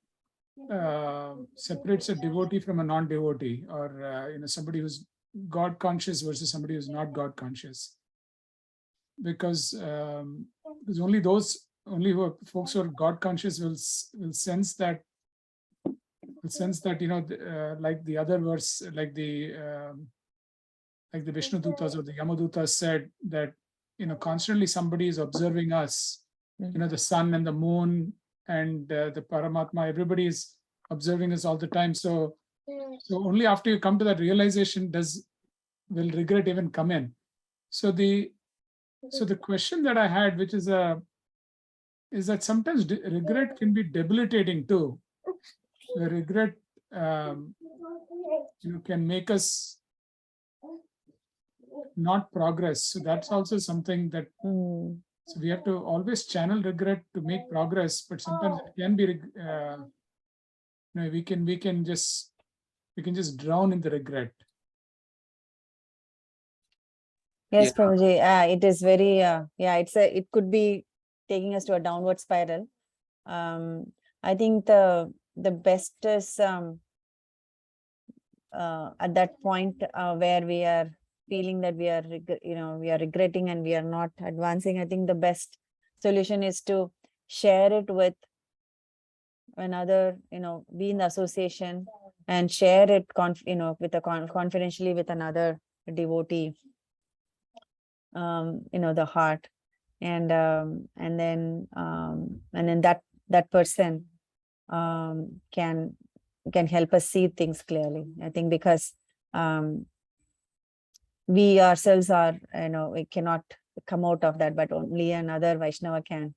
separates a devotee from a non-devotee, or you know, somebody who's God conscious versus somebody who's not God conscious. Because only folks who are God conscious will sense that the sense that, like the other verse, like the Vishnu Dutas or the Yamadutas said that, constantly somebody is observing us, the sun and the moon and the Paramatma, everybody is observing us all the time. So only after you come to that realization will regret even come in. So the question that I had, which is that sometimes regret can be debilitating too. The regret can make us not progress. So that's also something that so we have to always channel regret to make progress, but sometimes it can be we can just drown in the regret. Yes, Prabhuji, it is very, it could be taking us to a downward spiral. I think the best is at that point where we are feeling that we are, we are regretting and we are not advancing. I think the best solution is to share it with another, be in the association and share it, confidentially with another devotee. The heart, and then that person can help us see things clearly. I think because we ourselves are, we cannot come out of that, but only another Vaishnava can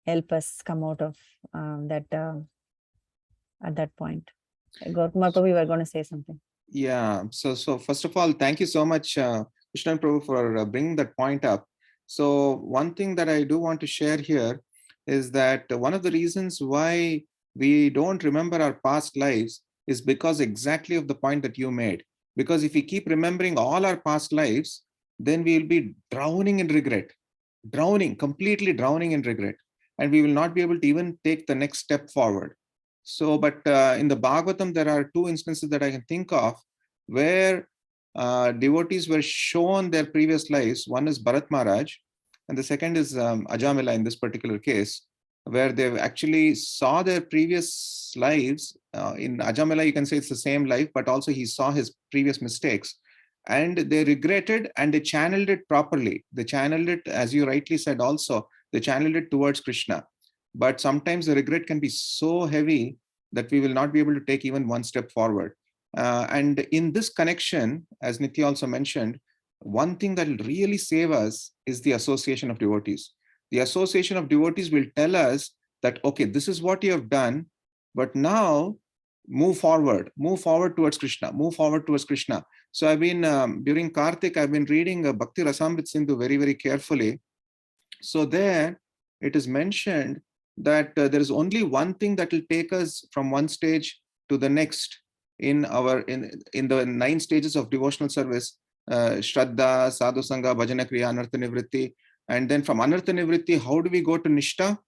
help us come out of that at that point. Gautama Prabhu, you were going to say something. Yeah. So first of all, thank you so much, Krishnan Prabhu, for bringing that point up. So one thing that I do want to share here is that one of the reasons why we don't remember our past lives is because exactly of the point that you made. Because if we keep remembering all our past lives, then we will be drowning in regret, completely drowning in regret, and we will not be able to even take the next step forward. So, but in the Bhagavatam, there are two instances that I can think of where devotees were shown their previous lives. One is Bharat Maharaj, and the second is Ajamila in this particular case, where they actually saw their previous lives. In Ajamila, you can say it's the same life, but also he saw his previous mistakes. And they regretted and they channeled it properly. They channeled it, as you rightly said also, they channeled it towards Krishna. But sometimes the regret can be so heavy that we will not be able to take even one step forward. And in this connection, as Nitya also mentioned, one thing that will really save us is the association of devotees. The association of devotees will tell us that, okay, this is what you have done, but now move forward towards Krishna, move forward towards Krishna. So I've been, during Kartik, I've been reading Bhakti Rasamrit Sindhu very, very carefully. So there it is mentioned that there is only one thing that will take us from one stage to the next in the 9 stages of devotional service, Shraddha, Sadhu Sangha, Bhajana Kriya, Anartha Nivritti. And then from Anartha Nivritti, how do we go to Nishtha?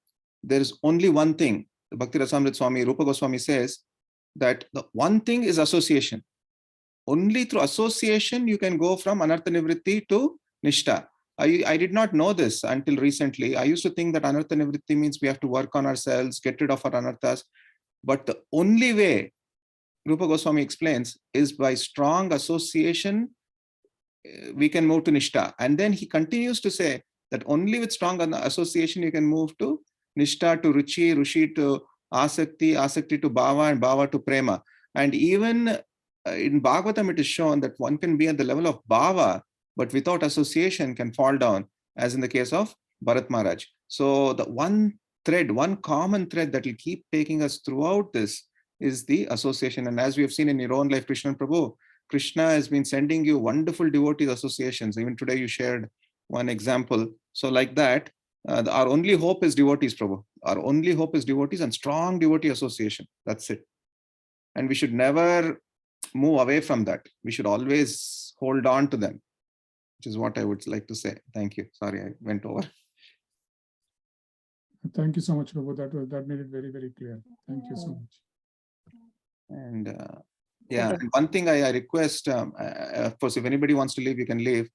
There is only one thing. Bhakti Rasamrit Swami, Rupa Goswami says that the one thing is association. Only through association you can go from Anartha Nivritti to Nishtha. I did not know this until recently. I used to think that Anartha Nivritti means we have to work on ourselves, get rid of our anarthas. But the only way, Rupa Goswami explains, is by strong association, we can move to Nishtha. And then he continues to say that only with strong association you can move to Nishtha, to Ruchi, Ruchi to Asakti, Asakti to Bhava, and Bhava to Prema. And even in Bhagavatam, it is shown that one can be at the level of Bhava, but without association can fall down, as in the case of Bharat Maharaj. So the one common thread that will keep taking us throughout this is the association. And as we have seen in your own life, Krishna Prabhu, Krishna has been sending you wonderful devotees associations. Even today you shared one example. So like that, our only hope is devotees, Prabhu. Our only hope is devotees and strong devotee association. That's it. And we should never move away from that. We should always hold on to them, which is what I would like to say. Thank you. Sorry, I went over. Thank you so much, Prabhu. That made it very, very clear. Thank you so much. And yeah, and one thing I request, of course, if anybody wants to leave, you can leave.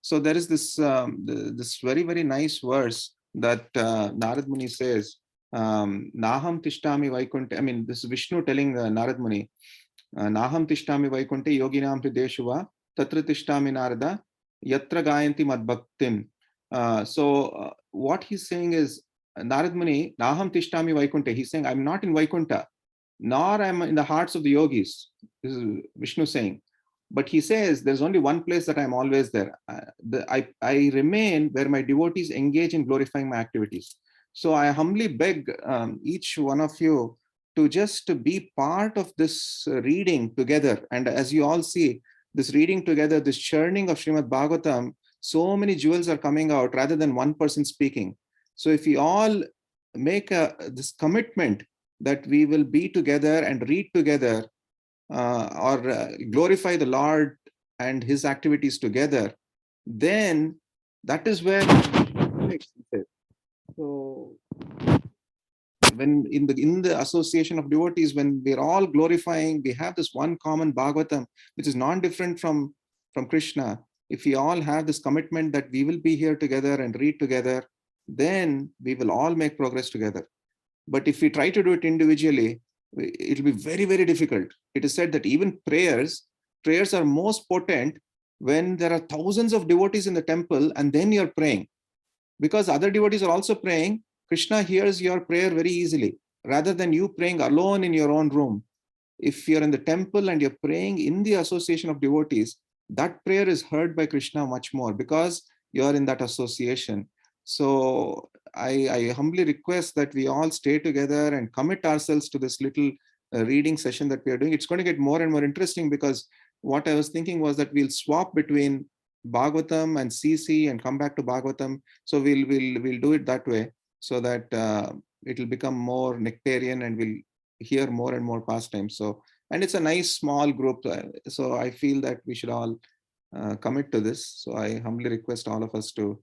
So there is this this very, very nice verse that Narad Muni says, Naham Tishtami Vaikunte. I mean, this is Vishnu telling Narad Muni, Naham Tishtami Vaikunte Yoginam Hrideshuva Tatra Tishtami Narada Yatra Gayanti Madbhaktim. So what he's saying is, Narad Muni, Naham Tishtami Vaikunte. He's saying, I'm not in Vaikunta, nor am I in the hearts of the yogis. This is Vishnu saying. But he says, there's only one place that I'm always there. I remain where my devotees engage in glorifying my activities. So I humbly beg each one of you to just be part of this reading together. And as you all see, this reading together, this churning of Srimad Bhagavatam, so many jewels are coming out rather than one person speaking. So if we all make this commitment that we will be together and read together, or glorify the Lord and his activities together, then that is where so when in the association of devotees, when we're all glorifying, we have this one common Bhagavatam, which is non-different from Krishna. If we all have this commitment that we will be here together and read together, then we will all make progress together. But if we try to do it individually, it will be very, very difficult. It is said that even prayers are most potent when there are thousands of devotees in the temple and then you're praying. Because other devotees are also praying, Krishna hears your prayer very easily, rather than you praying alone in your own room. If you're in the temple and you're praying in the association of devotees, that prayer is heard by Krishna much more because you're in that association. So I humbly request that we all stay together and commit ourselves to this little reading session that we are doing. It's going to get more and more interesting, because what I was thinking was that we'll swap between Bhagavatam and CC and come back to Bhagavatam. So we'll do it that way, so that it will become more nectarian and we'll hear more and more pastimes. So, and it's a nice small group. So I feel that we should all commit to this. So I humbly request all of us to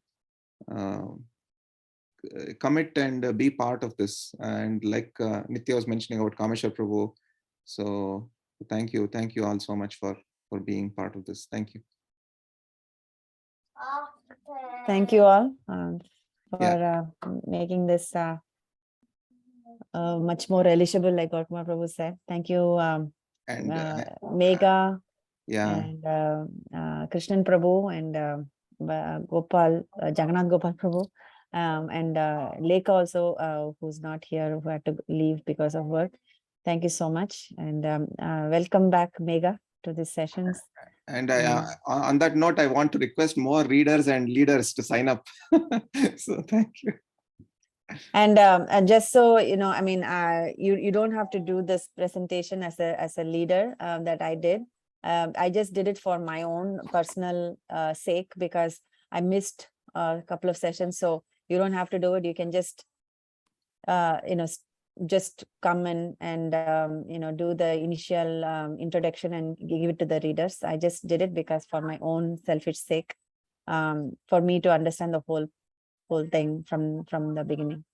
commit and be part of this. And like Nitya was mentioning about Kameshwar Prabhu. So thank you all so much for being part of this. Thank you. Thank you all for Yeah. making this much more relishable, like Gautama Prabhu said. Thank you, And Megha, yeah, and Krishnan Prabhu, and Gopal, Jagannath Gopal Prabhu, and Lekha also, who's not here, who had to leave because of work. Thank you so much, and welcome back, Megha, to these sessions. and on that note, I want to request more readers and leaders to sign up. So thank you. And just so you know, I mean, you don't have to do this presentation as a leader that I did. I just did it for my own personal sake, because I missed a couple of sessions. So you don't have to do it. You can just just come in and do the initial introduction and give it to the readers. I just did it because for my own selfish sake, for me to understand the whole thing from the beginning.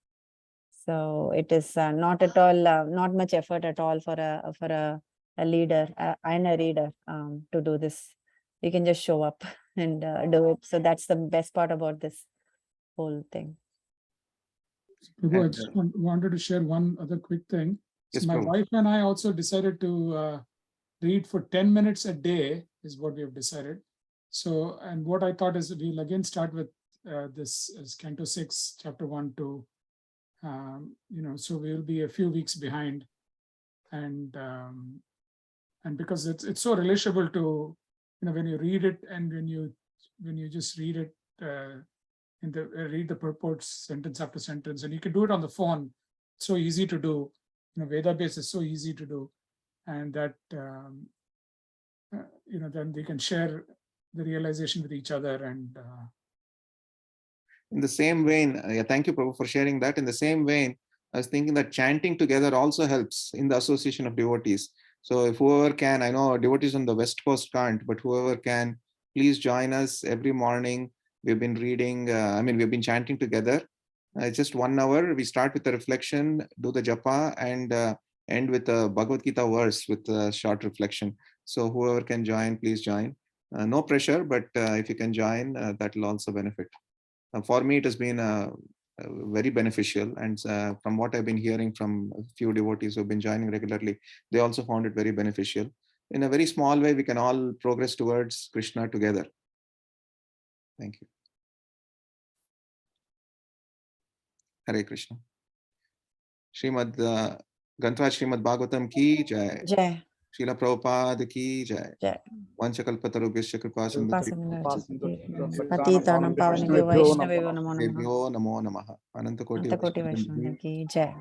So it is not at all, not much effort at all for a leader and a reader to do this. You can just show up and do it. So that's the best part about this whole thing. Prabhu, I just wanted to share one other quick thing. So Yes, my Prabhu. wife and I also decided to read for 10 minutes a day is what we have decided. So, and what I thought is we'll again start with this is Canto 6, chapter 1 to, so we'll be a few weeks behind. And because it's so relishable to, when you read it and when you just read it, read the purports sentence after sentence, and you can do it on the phone. It's so easy to do. Vedabase is so easy to do, and that then they can share the realization with each other. And in the same vein, thank you, Prabhu, for sharing that. In the same vein, I was thinking that chanting together also helps in the association of devotees. So if whoever can, I know devotees on the West Coast can't, but whoever can, please join us every morning. We've been reading, we've been chanting together. Just 1 hour. We start with the reflection, do the japa, and end with a Bhagavad Gita verse with a short reflection. So whoever can join, please join. No pressure, but if you can join, that will also benefit. For me, it has been a very beneficial. And from what I've been hearing from a few devotees who've been joining regularly, they also found it very beneficial. In a very small way, we can all progress towards Krishna together. Thank you. Hare Krishna. Srimad Granthraj Srimad Bhagavatam ki jai. Jai. Srila Prabhupada ki jai. Jai. Vanchakalpatarubhyascha kripa Patitanam Pavanebhyo Vaishnavebhyo Namo Namaha. Namo Namaha. Anantakoti Antakoti Vaishnava Vaishnava ki jai.